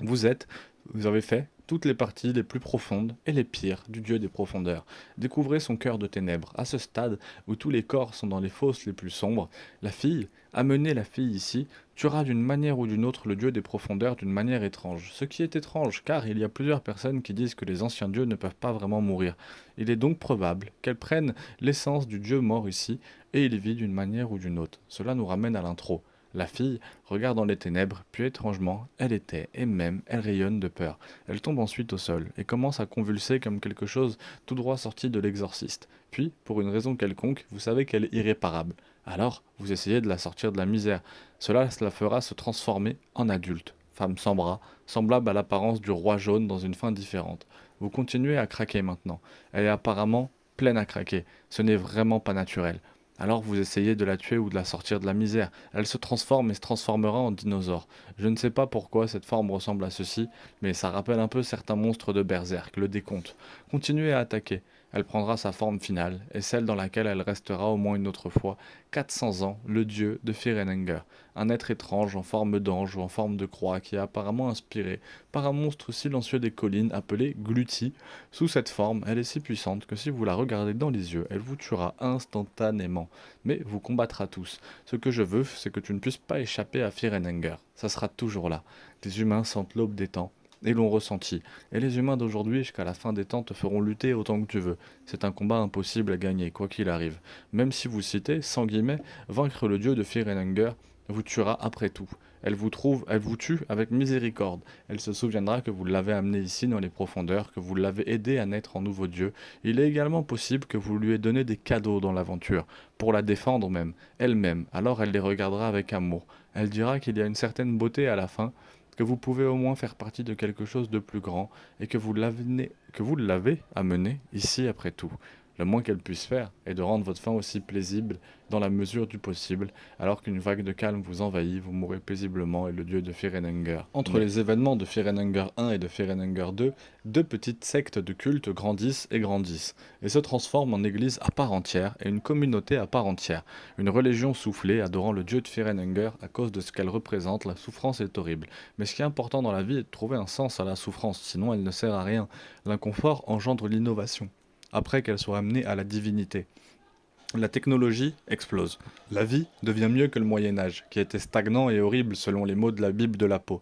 vous avez fait toutes les parties les plus profondes et les pires du dieu des profondeurs. Découvrez son cœur de ténèbres. À ce stade, où tous les corps sont dans les fosses les plus sombres, la fille, amener la fille ici, tuera d'une manière ou d'une autre le dieu des profondeurs d'une manière étrange. Ce qui est étrange, car il y a plusieurs personnes qui disent que les anciens dieux ne peuvent pas vraiment mourir. Il est donc probable qu'elle prenne l'essence du dieu mort ici, et il vit d'une manière ou d'une autre. Cela nous ramène à l'intro. La fille regarde dans les ténèbres, puis étrangement, elle était, et même, elle rayonne de peur. Elle tombe ensuite au sol, et commence à convulser comme quelque chose tout droit sorti de l'exorciste. Puis, pour une raison quelconque, vous savez qu'elle est irréparable. Alors, vous essayez de la sortir de la misère. Cela la fera se transformer en adulte. Femme sans bras, semblable à l'apparence du roi jaune dans une fin différente. Vous continuez à craquer maintenant. Elle est apparemment pleine à craquer. Ce n'est vraiment pas naturel. Alors vous essayez de la tuer ou de la sortir de la misère. Elle se transforme et se transformera en dinosaure. Je ne sais pas pourquoi cette forme ressemble à ceci, mais ça rappelle un peu certains monstres de Berserk, le décompte. Continuez à attaquer. Elle prendra sa forme finale, et celle dans laquelle elle restera au moins une autre fois, 400 ans, le dieu de Fear and Hunger. Un être étrange en forme d'ange ou en forme de croix qui est apparemment inspiré par un monstre silencieux des collines appelé Glutti. Sous cette forme, elle est si puissante que si vous la regardez dans les yeux, elle vous tuera instantanément. Mais vous combattra tous. Ce que je veux, c'est que tu ne puisses pas échapper à Fear and Hunger. Ça sera toujours là. Des humains sentent l'aube des temps et l'ont ressenti. Et les humains d'aujourd'hui jusqu'à la fin des temps te feront lutter autant que tu veux. C'est un combat impossible à gagner, quoi qu'il arrive. Même si vous citez, sans guillemets, vaincre le dieu de Fear and Hunger vous tuera après tout. Elle vous tue avec miséricorde. Elle se souviendra que vous l'avez amené ici dans les profondeurs, que vous l'avez aidé à naître en nouveau dieu. Il est également possible que vous lui ayez donné des cadeaux dans l'aventure, pour la défendre même, elle-même. Alors elle les regardera avec amour. Elle dira qu'il y a une certaine beauté à la fin, que vous pouvez au moins faire partie de quelque chose de plus grand, et que vous l'avez amené ici après tout. le moins qu'elle puisse faire est de rendre votre fin aussi paisible dans la mesure du possible, alors qu'une vague de calme vous envahit, vous mourrez paisiblement et le dieu de Fear and Hunger. Entre les événements de Fear and Hunger 1 et de Fear and Hunger 2, deux petites sectes de culte grandissent et grandissent, et se transforment en église à part entière et une communauté à part entière. Une religion soufflée adorant le dieu de Fear and Hunger à cause de ce qu'elle représente, la souffrance est horrible. Mais ce qui est important dans la vie est de trouver un sens à la souffrance, sinon elle ne sert à rien. L'inconfort engendre l'innovation, après qu'elle soit amenée à la divinité. La technologie explose. La vie devient mieux que le Moyen-Âge, qui était stagnant et horrible selon les mots de la Bible de la peau.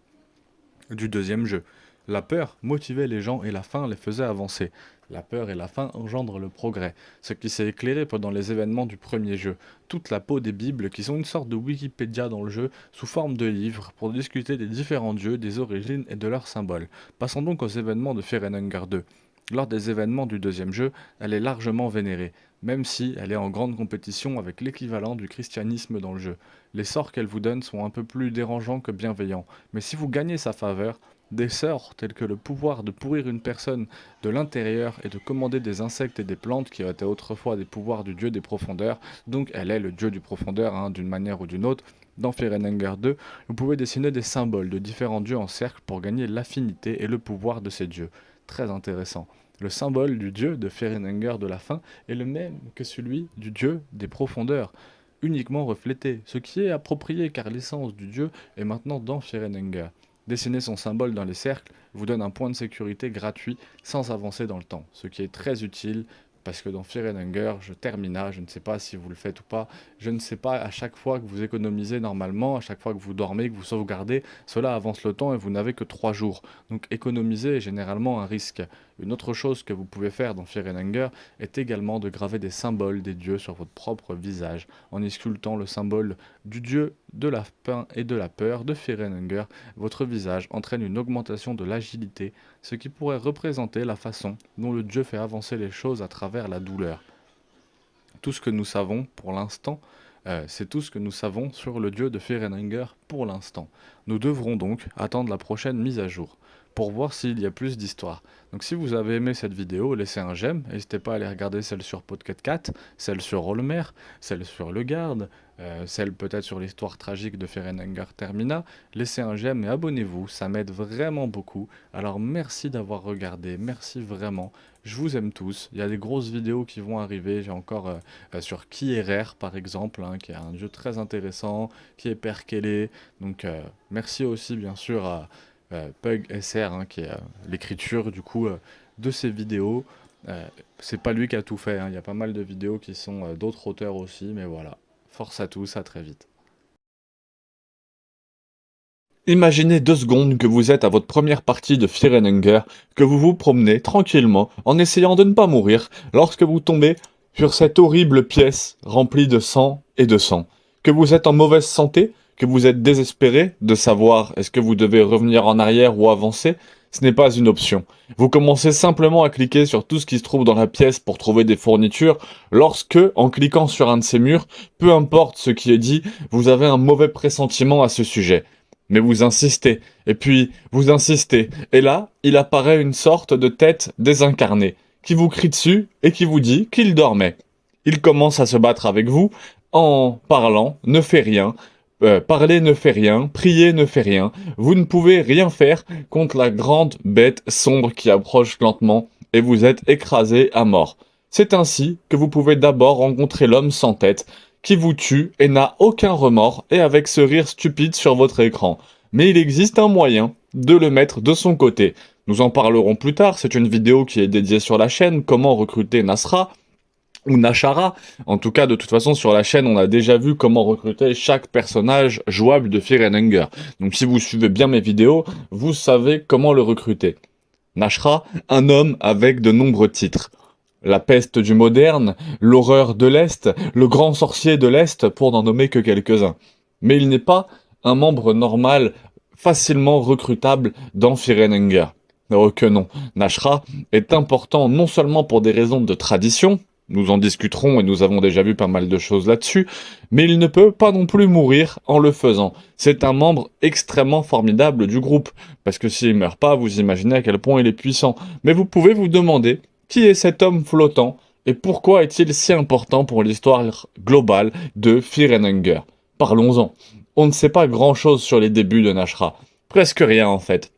Du deuxième jeu. La peur motivait les gens et la faim les faisait avancer. La peur et la faim engendrent le progrès, ce qui s'est éclairé pendant les événements du premier jeu. Toute la peau des Bibles, qui sont une sorte de Wikipédia dans le jeu, sous forme de livres, pour discuter des différents dieux, des origines et de leurs symboles. Passons donc aux événements de Fear and Hunger 2. Lors des événements du deuxième jeu, elle est largement vénérée, même si elle est en grande compétition avec l'équivalent du christianisme dans le jeu. Les sorts qu'elle vous donne sont un peu plus dérangeants que bienveillants, mais si vous gagnez sa faveur, des sorts tels que le pouvoir de pourrir une personne de l'intérieur et de commander des insectes et des plantes qui étaient autrefois des pouvoirs du dieu des profondeurs, donc elle est le dieu du profondeur d'une manière ou d'une autre. Dans Fear and Hunger 2, vous pouvez dessiner des symboles de différents dieux en cercle pour gagner l'affinité et le pouvoir de ces dieux. Très intéressant. Le symbole du dieu de Fear and Hunger de la faim est le même que celui du dieu des profondeurs, uniquement reflété, ce qui est approprié car l'essence du dieu est maintenant dans Fear and Hunger. Dessiner son symbole dans les cercles vous donne un point de sécurité gratuit sans avancer dans le temps, ce qui est très utile parce que dans Fear and Hunger, je ne sais pas si vous le faites ou pas, je ne sais pas, à chaque fois que vous économisez normalement, à chaque fois que vous dormez, que vous sauvegardez, cela avance le temps et vous n'avez que 3 jours. Donc économiser est généralement un risque. Une autre chose que vous pouvez faire dans Fear and Hunger est également de graver des symboles des dieux sur votre propre visage, en y sculptant le symbole du dieu de la faim et de la peur de Fear and Hunger. Votre visage entraîne une augmentation de l'agilité, ce qui pourrait représenter la façon dont le dieu fait avancer les choses à travers la douleur. Tout ce que nous savons pour l'instant, c'est tout ce que nous savons sur le dieu de Fear and Hunger pour l'instant. Nous devrons donc attendre la prochaine mise à jour pour voir s'il y a plus d'histoire. Donc si vous avez aimé cette vidéo, laissez un j'aime, n'hésitez pas à aller regarder celle sur Podcast 4, celle sur Rolmer, celle sur Le Garde, celle peut-être sur l'histoire tragique de Fear and Hunger Termina. Laissez un j'aime et abonnez-vous, ça m'aide vraiment beaucoup. Alors merci d'avoir regardé, merci vraiment. Je vous aime tous, il y a des grosses vidéos qui vont arriver, j'ai encore sur Kierer par exemple, qui est un jeu très intéressant, qui est perkélé. Donc merci aussi bien sûr à Pug SR, qui est l'écriture du coup de ces vidéos. C'est pas lui qui a tout fait, il y a pas mal de vidéos qui sont d'autres auteurs aussi, mais voilà. Force à tous, à très vite. Imaginez 2 secondes que vous êtes à votre première partie de Fear and Hunger, que vous vous promenez tranquillement en essayant de ne pas mourir lorsque vous tombez sur cette horrible pièce remplie de sang et de sang. Que vous êtes en mauvaise santé, que vous êtes désespéré de savoir est-ce que vous devez revenir en arrière ou avancer, ce n'est pas une option. Vous commencez simplement à cliquer sur tout ce qui se trouve dans la pièce pour trouver des fournitures, lorsque, en cliquant sur un de ces murs, peu importe ce qui est dit, vous avez un mauvais pressentiment à ce sujet. Mais vous insistez, et puis vous insistez, et là, il apparaît une sorte de tête désincarnée, qui vous crie dessus et qui vous dit qu'il dormait. Il commence à se battre avec vous, en parlant, ne fait rien, parler ne fait rien, prier ne fait rien, vous ne pouvez rien faire contre la grande bête sombre qui approche lentement, et vous êtes écrasé à mort. C'est ainsi que vous pouvez d'abord rencontrer l'homme sans tête, qui vous tue et n'a aucun remords et avec ce rire stupide sur votre écran. Mais il existe un moyen de le mettre de son côté. Nous en parlerons plus tard, c'est une vidéo qui est dédiée sur la chaîne, comment recruter Nasra, ou Nashara. En tout cas, de toute façon, sur la chaîne, on a déjà vu comment recruter chaque personnage jouable de Fear and Hunger. Donc si vous suivez bien mes vidéos, vous savez comment le recruter. Nashra, un homme avec de nombreux titres. La peste du moderne, l'horreur de l'Est, le grand sorcier de l'Est, pour n'en nommer que quelques-uns. Mais il n'est pas un membre normal, facilement recrutable dans Fear and Hunger. Oh que non, Nashra est important non seulement pour des raisons de tradition, nous en discuterons et nous avons déjà vu pas mal de choses là-dessus, mais il ne peut pas non plus mourir en le faisant. C'est un membre extrêmement formidable du groupe, parce que s'il meurt pas, vous imaginez à quel point il est puissant. Mais vous pouvez vous demander, qui est cet homme flottant, Et pourquoi est-il si important pour l'histoire globale de Fear and Hunger? Parlons-en. On ne sait pas grand-chose sur les débuts de Nashra. Presque rien en fait.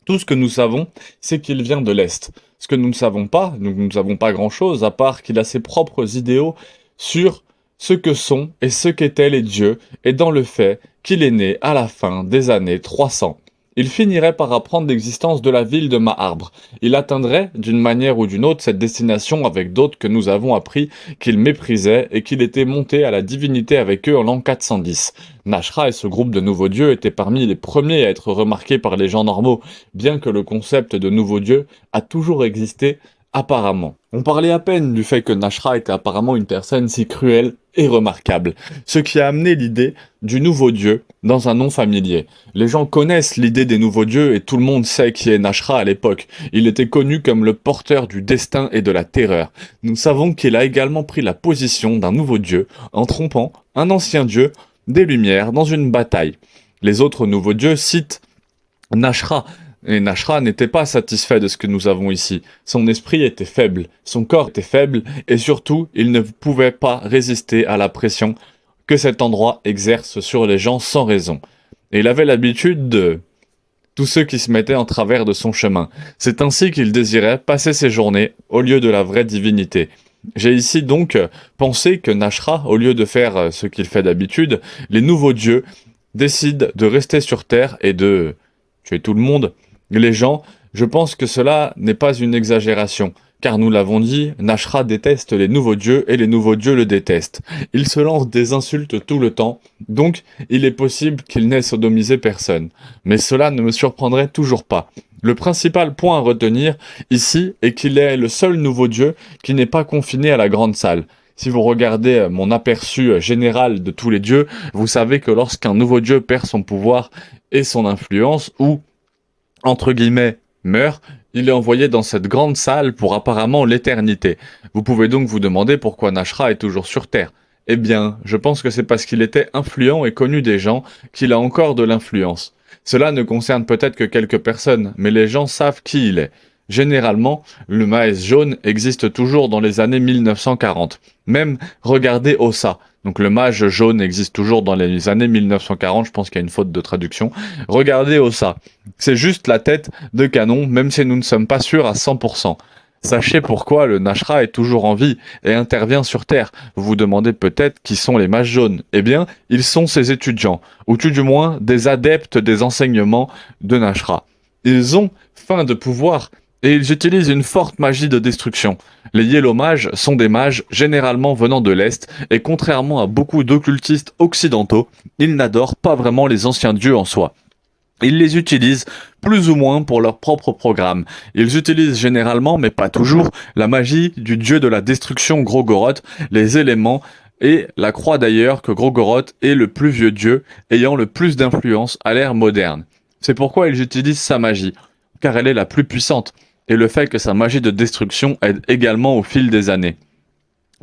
Tout ce que nous savons, c'est qu'il vient de l'Est. Ce que nous ne savons pas, nous ne savons pas grand-chose, à part qu'il a ses propres idéaux sur ce que sont et ce qu'étaient les dieux, et dans le fait qu'il est né à la fin des années 300. Il finirait par apprendre l'existence de la ville de Maarbre. Il atteindrait, d'une manière ou d'une autre, cette destination avec d'autres que nous avons appris qu'il méprisait et qu'il était monté à la divinité avec eux en l'an 410. Nashra et ce groupe de nouveaux dieux étaient parmi les premiers à être remarqués par les gens normaux, bien que le concept de nouveau dieu a toujours existé apparemment. On parlait à peine du fait que Nashra était apparemment une personne si cruelle et remarquable, ce qui a amené l'idée du nouveau dieu dans un nom familier. Les gens connaissent l'idée des nouveaux dieux et tout le monde sait qui est Nashra à l'époque. Il était connu comme le porteur du destin et de la terreur. Nous savons qu'il a également pris la position d'un nouveau dieu en trompant un ancien dieu des Lumières dans une bataille. Les autres nouveaux dieux citent Nashra, et Nashra n'était pas satisfait de ce que nous avons ici. Son esprit était faible, son corps était faible, et surtout, il ne pouvait pas résister à la pression que cet endroit exerce sur les gens sans raison. Et il avait l'habitude de tous ceux qui se mettaient en travers de son chemin. C'est ainsi qu'il désirait passer ses journées au lieu de la vraie divinité. J'ai ici donc pensé que Nashra, au lieu de faire ce qu'il fait d'habitude, les nouveaux dieux décident de rester sur Terre et de tuer tout le monde. Les gens, je pense que cela n'est pas une exagération, car nous l'avons dit, Nashra déteste les nouveaux dieux et les nouveaux dieux le détestent. Il se lance des insultes tout le temps, donc il est possible qu'il n'ait sodomisé personne. Mais cela ne me surprendrait toujours pas. Le principal point à retenir ici est qu'il est le seul nouveau dieu qui n'est pas confiné à la grande salle. Si vous regardez mon aperçu général de tous les dieux, vous savez que lorsqu'un nouveau dieu perd son pouvoir et son influence, ou entre guillemets, meurt, il est envoyé dans cette grande salle pour apparemment l'éternité. Vous pouvez donc vous demander pourquoi Nashra est toujours sur Terre. Eh bien, je pense que c'est parce qu'il était influent et connu des gens qu'il a encore de l'influence. Cela ne concerne peut-être que quelques personnes, mais les gens savent qui il est. Généralement, le maïs jaune existe toujours dans les années 1940. Même, regardez Ossa. Donc le mage jaune existe toujours dans les années 1940, je pense qu'il y a une faute de traduction. Regardez Ossa. C'est juste la tête de canon, même si nous ne sommes pas sûrs à 100%. Sachez pourquoi le Nashra est toujours en vie et intervient sur Terre. Vous vous demandez peut-être qui sont les mages jaunes. Eh bien, ils sont ses étudiants, ou tout du moins des adeptes des enseignements de Nashra. Ils ont faim de pouvoir et ils utilisent une forte magie de destruction. Les Yellow Mages sont des mages généralement venant de l'Est, et contrairement à beaucoup d'occultistes occidentaux, ils n'adorent pas vraiment les anciens dieux en soi. Ils les utilisent plus ou moins pour leur propre programme. Ils utilisent généralement, mais pas toujours, la magie du dieu de la destruction Grogoroth, les éléments, et la croix d'ailleurs que Grogoroth est le plus vieux dieu, ayant le plus d'influence à l'ère moderne. C'est pourquoi ils utilisent sa magie, car elle est la plus puissante, et le fait que sa magie de destruction aide également au fil des années.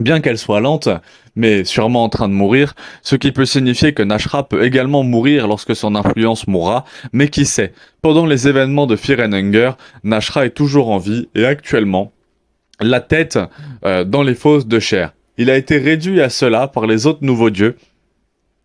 Bien qu'elle soit lente, mais sûrement en train de mourir, ce qui peut signifier que Nashra peut également mourir lorsque son influence mourra, mais qui sait, pendant les événements de Fear and Hunger, Nashra est toujours en vie et actuellement, la tête dans les fosses de chair. Il a été réduit à cela par les autres nouveaux dieux.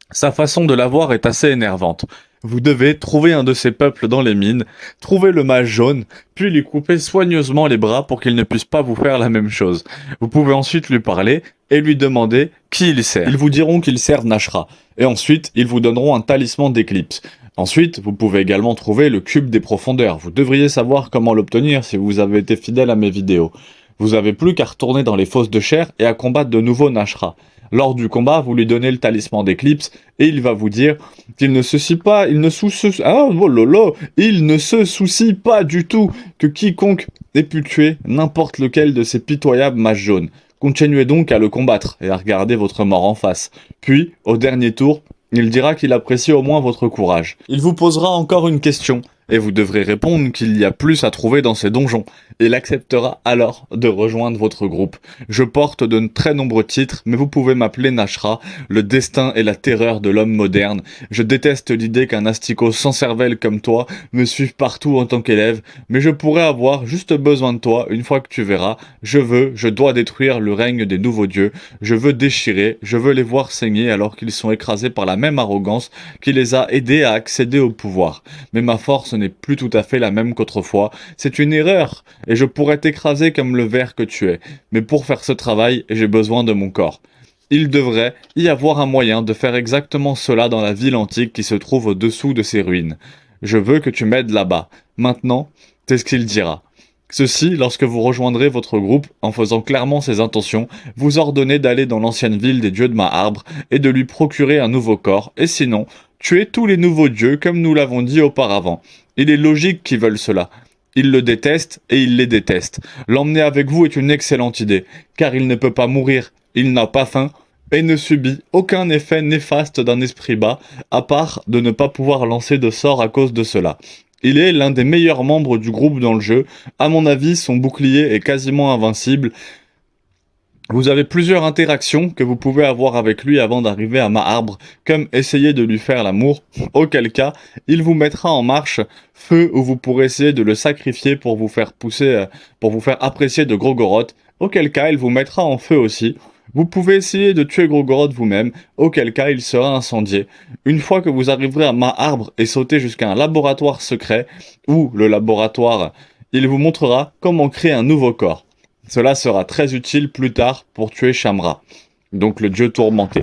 Sa façon de l'avoir est assez énervante. Vous devez trouver un de ces peuples dans les mines, trouver le mage jaune, puis lui couper soigneusement les bras pour qu'il ne puisse pas vous faire la même chose. Vous pouvez ensuite lui parler et lui demander qui il sert. Ils vous diront qu'il sert Nashra, et ensuite ils vous donneront un talisman d'éclipse. Ensuite, vous pouvez également trouver le cube des profondeurs. Vous devriez savoir comment l'obtenir si vous avez été fidèle à mes vidéos. Vous avez plus qu'à retourner dans les fosses de chair et à combattre de nouveau Nashra. Lors du combat, vous lui donnez le talisman d'éclipse et il va vous dire qu'il ne se soucie pas, il ne se soucie pas du tout que quiconque ait pu tuer n'importe lequel de ces pitoyables mages jaunes. Continuez donc à le combattre et à regarder votre mort en face. Puis, au dernier tour, il dira qu'il apprécie au moins votre courage. Il vous posera encore une question et vous devrez répondre qu'il y a plus à trouver dans ces donjons. Il acceptera alors de rejoindre votre groupe. Je porte de très nombreux titres, mais vous pouvez m'appeler Nashra, le destin et la terreur de l'homme moderne. Je déteste l'idée qu'un asticot sans cervelle comme toi me suive partout en tant qu'élève, mais je pourrais avoir juste besoin de toi une fois que tu verras. Je dois détruire le règne des nouveaux dieux. Je veux déchirer, je veux les voir saigner alors qu'ils sont écrasés par la même arrogance qui les a aidés à accéder au pouvoir. Mais ma force n'est plus tout à fait la même qu'autrefois. C'est une erreur, et je pourrais t'écraser comme le ver que tu es. Mais pour faire ce travail, j'ai besoin de mon corps. Il devrait y avoir un moyen de faire exactement cela dans la ville antique qui se trouve au-dessous de ces ruines. Je veux que tu m'aides là-bas. Maintenant, c'est ce qu'il dira. Ceci, lorsque vous rejoindrez votre groupe, en faisant clairement ses intentions, vous ordonnez d'aller dans l'ancienne ville des dieux de Maarbre et de lui procurer un nouveau corps, et sinon, tuez tous les nouveaux dieux comme nous l'avons dit auparavant. Il est logique qu'ils veulent cela. Ils le détestent et ils les détestent. L'emmener avec vous est une excellente idée, car il ne peut pas mourir, il n'a pas faim, et ne subit aucun effet néfaste d'un esprit bas, à part de ne pas pouvoir lancer de sort à cause de cela. Il est l'un des meilleurs membres du groupe dans le jeu. À mon avis, son bouclier est quasiment invincible. Vous avez plusieurs interactions que vous pouvez avoir avec lui avant d'arriver à Maarbre, comme essayer de lui faire l'amour, auquel cas, il vous mettra en marche, feu où vous pourrez essayer de le sacrifier pour vous faire apprécier de Grogoroth, auquel cas il vous mettra en feu aussi. Vous pouvez essayer de tuer Grogoroth vous-même, auquel cas il sera incendié. Une fois que vous arriverez à Maarbre et sauter jusqu'à un laboratoire secret, ou le laboratoire, il vous montrera comment créer un nouveau corps. Cela sera très utile plus tard pour tuer Shamra, donc le dieu tourmenté.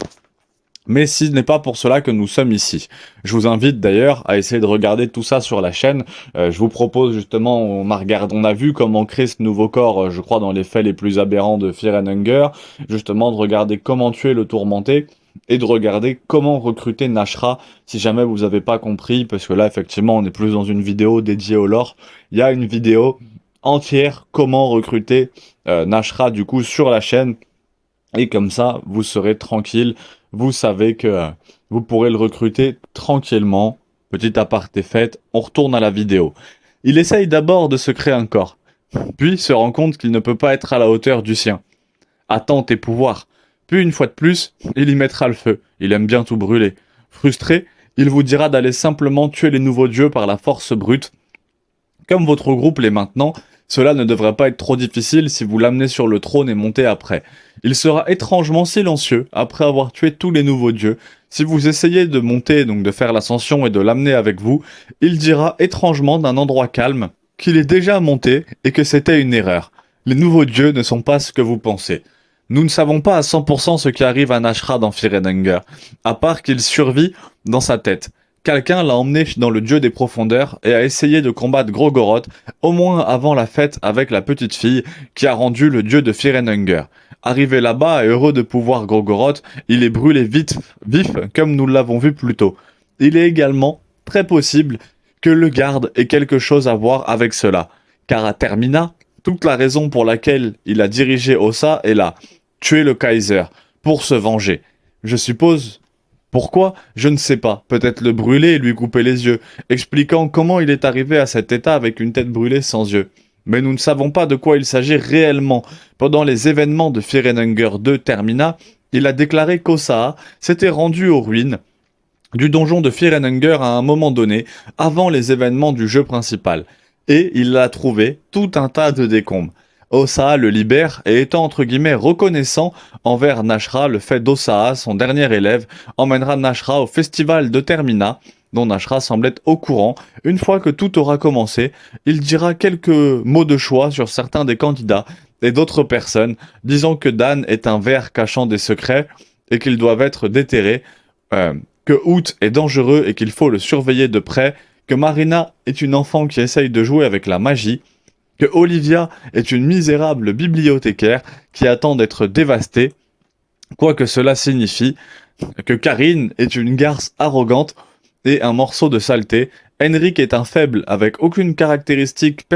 Mais ce n'est pas pour cela que nous sommes ici. Je vous invite d'ailleurs à essayer de regarder tout ça sur la chaîne. Je vous propose justement, on a vu comment créer ce nouveau corps, je crois dans les faits les plus aberrants de Fear and Hunger, justement de regarder comment tuer le tourmenté, et de regarder comment recruter Nashra, si jamais vous n'avez pas compris, parce que là effectivement on est plus dans une vidéo dédiée au lore. Il y a une vidéo entière comment recruter Nashra du coup sur la chaîne, et comme ça vous serez tranquille. Vous savez que vous pourrez le recruter tranquillement. Petit aparté fait, on retourne à la vidéo. Il essaye d'abord de se créer un corps, puis se rend compte qu'il ne peut pas être à la hauteur du sien. Attends tes pouvoirs. Puis une fois de plus, il y mettra le feu. Il aime bien tout brûler. Frustré, il vous dira d'aller simplement tuer les nouveaux dieux par la force brute. Comme votre groupe l'est maintenant, cela ne devrait pas être trop difficile si vous l'amenez sur le trône et montez après. Il sera étrangement silencieux après avoir tué tous les nouveaux dieux. Si vous essayez de monter, donc de faire l'ascension et de l'amener avec vous, il dira étrangement d'un endroit calme qu'il est déjà monté et que c'était une erreur. Les nouveaux dieux ne sont pas ce que vous pensez. Nous ne savons pas à 100% ce qui arrive à Nashra dans Fear and Hunger, à part qu'il survit dans sa tête. Quelqu'un l'a emmené dans le dieu des profondeurs et a essayé de combattre Grogoroth, au moins avant la fête avec la petite fille qui a rendu le dieu de Fear and Hunger. Arrivé là-bas et heureux de pouvoir Grogoroth, il est brûlé vif comme nous l'avons vu plus tôt. Il est également très possible que le garde ait quelque chose à voir avec cela, car à Termina, toute la raison pour laquelle il a dirigé Ossa est là, tuer le Kaiser, pour se venger. Je suppose... Pourquoi? Je ne sais pas. Peut-être le brûler et lui couper les yeux, expliquant comment il est arrivé à cet état avec une tête brûlée sans yeux. Mais nous ne savons pas de quoi il s'agit réellement. Pendant les événements de Fear and Hunger 2 Termina, il a déclaré qu'Ossa s'était rendu aux ruines du donjon de Fear and Hunger à un moment donné, avant les événements du jeu principal. Et il a trouvé tout un tas de décombres. Ossa le libère et étant entre guillemets reconnaissant envers Nashra, le fait d'Ossa, son dernier élève, emmènera Nashra au festival de Termina, dont Nashra semble être au courant. Une fois que tout aura commencé, il dira quelques mots de choix sur certains des candidats et d'autres personnes, disant que Dan est un ver cachant des secrets et qu'ils doivent être déterrés, que Hoot est dangereux et qu'il faut le surveiller de près, que Marina est une enfant qui essaye de jouer avec la magie, que Olivia est une misérable bibliothécaire qui attend d'être dévastée, quoi que cela signifie, que Karine est une garce arrogante et un morceau de saleté, Henrik est un faible avec aucune caractéristique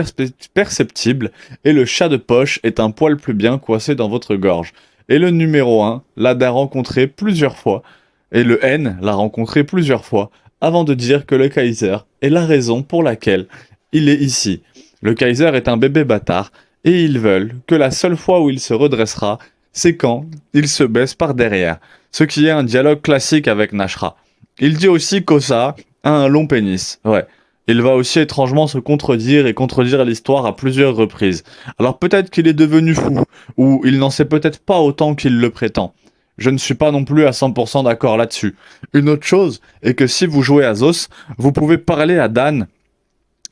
perceptible, et le chat de poche est un poil plus bien coincé dans votre gorge. Et le numéro 1 l'a rencontré plusieurs fois, et le N l'a rencontré plusieurs fois, avant de dire que le Kaiser est la raison pour laquelle il est ici. Le Kaiser est un bébé bâtard et ils veulent que la seule fois où il se redressera, c'est quand il se baisse par derrière, ce qui est un dialogue classique avec Nashra. Il dit aussi qu'Osa a un long pénis, ouais. Il va aussi étrangement se contredire et contredire l'histoire à plusieurs reprises. Alors peut-être qu'il est devenu fou, ou il n'en sait peut-être pas autant qu'il le prétend. Je ne suis pas non plus à 100% d'accord là-dessus. Une autre chose est que si vous jouez à Zos, vous pouvez parler à Dan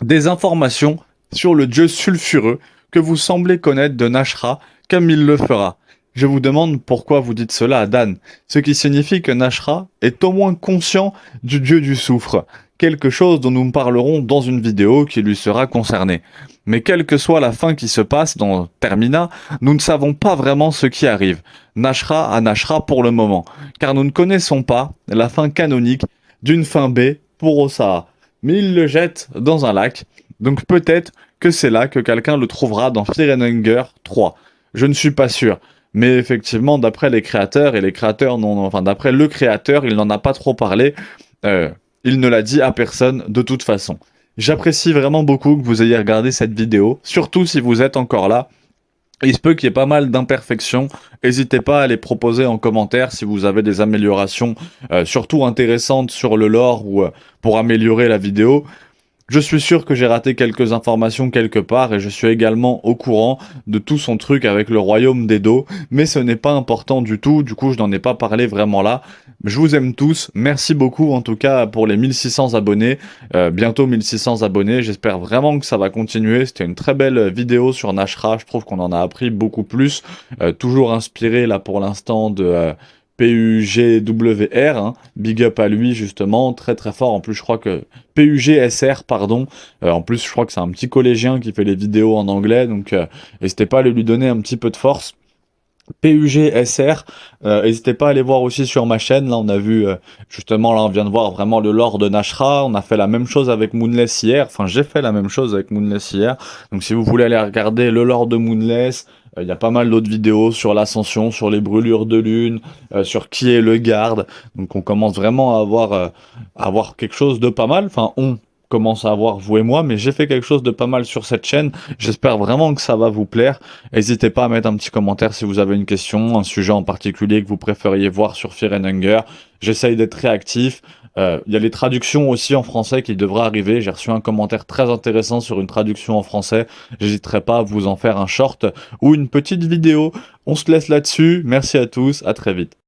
des informations sur le dieu sulfureux que vous semblez connaître de Nashra, comme il le fera. Je vous demande pourquoi vous dites cela à Dan, ce qui signifie que Nashra est au moins conscient du dieu du soufre, quelque chose dont nous parlerons dans une vidéo qui lui sera concernée. Mais quelle que soit la fin qui se passe dans Termina, nous ne savons pas vraiment ce qui arrive. Nashra à Nashra pour le moment, car nous ne connaissons pas la fin canonique d'une fin B pour Osaa. Mais il le jette dans un lac, donc peut-être que c'est là que quelqu'un le trouvera dans Fear and Hunger 3. Je ne suis pas sûr. Mais effectivement, d'après les créateurs, et les créateurs enfin d'après le créateur, il n'en a pas trop parlé. Il ne l'a dit à personne de toute façon. J'apprécie vraiment beaucoup que vous ayez regardé cette vidéo, surtout si vous êtes encore là. Il se peut qu'il y ait pas mal d'imperfections. N'hésitez pas à les proposer en commentaire si vous avez des améliorations, surtout intéressantes sur le lore ou pour améliorer la vidéo. Je suis sûr que j'ai raté quelques informations quelque part et je suis également au courant de tout son truc avec le royaume d'Edo, mais ce n'est pas important du tout, du coup je n'en ai pas parlé vraiment là. Je vous aime tous, merci beaucoup en tout cas pour les 1600 abonnés, bientôt 1600 abonnés, j'espère vraiment que ça va continuer, c'était une très belle vidéo sur Nashra, je trouve qu'on en a appris beaucoup plus, toujours inspiré là pour l'instant de... PUGWR, hein, big up à lui justement, très très fort. En plus, je crois que PUGSR, pardon. En plus, je crois que c'est un petit collégien qui fait les vidéos en anglais, donc n'hésitez pas à lui donner un petit peu de force. PUGSR, n'hésitez pas à aller voir aussi sur ma chaîne. Là, on a vu justement, là, on vient de voir vraiment le lore de Nashra. On a fait la même chose avec Moonless hier. Enfin, j'ai fait la même chose avec Moonless hier. Donc, si vous voulez aller regarder le lore de Moonless, il y a pas mal d'autres vidéos sur l'ascension, sur les brûlures de lune, sur qui est le garde. Donc on commence vraiment à avoir quelque chose de pas mal. Enfin, on commence à avoir, vous et moi, mais j'ai fait quelque chose de pas mal sur cette chaîne. J'espère vraiment que ça va vous plaire. N'hésitez pas à mettre un petit commentaire si vous avez une question, un sujet en particulier que vous préfériez voir sur Fear and Hunger. J'essaye d'être réactif. Il y a les traductions aussi en français qui devraient arriver. J'ai reçu un commentaire très intéressant sur une traduction en français. J'hésiterai pas à vous en faire un short ou une petite vidéo. On se laisse là-dessus. Merci à tous. À très vite.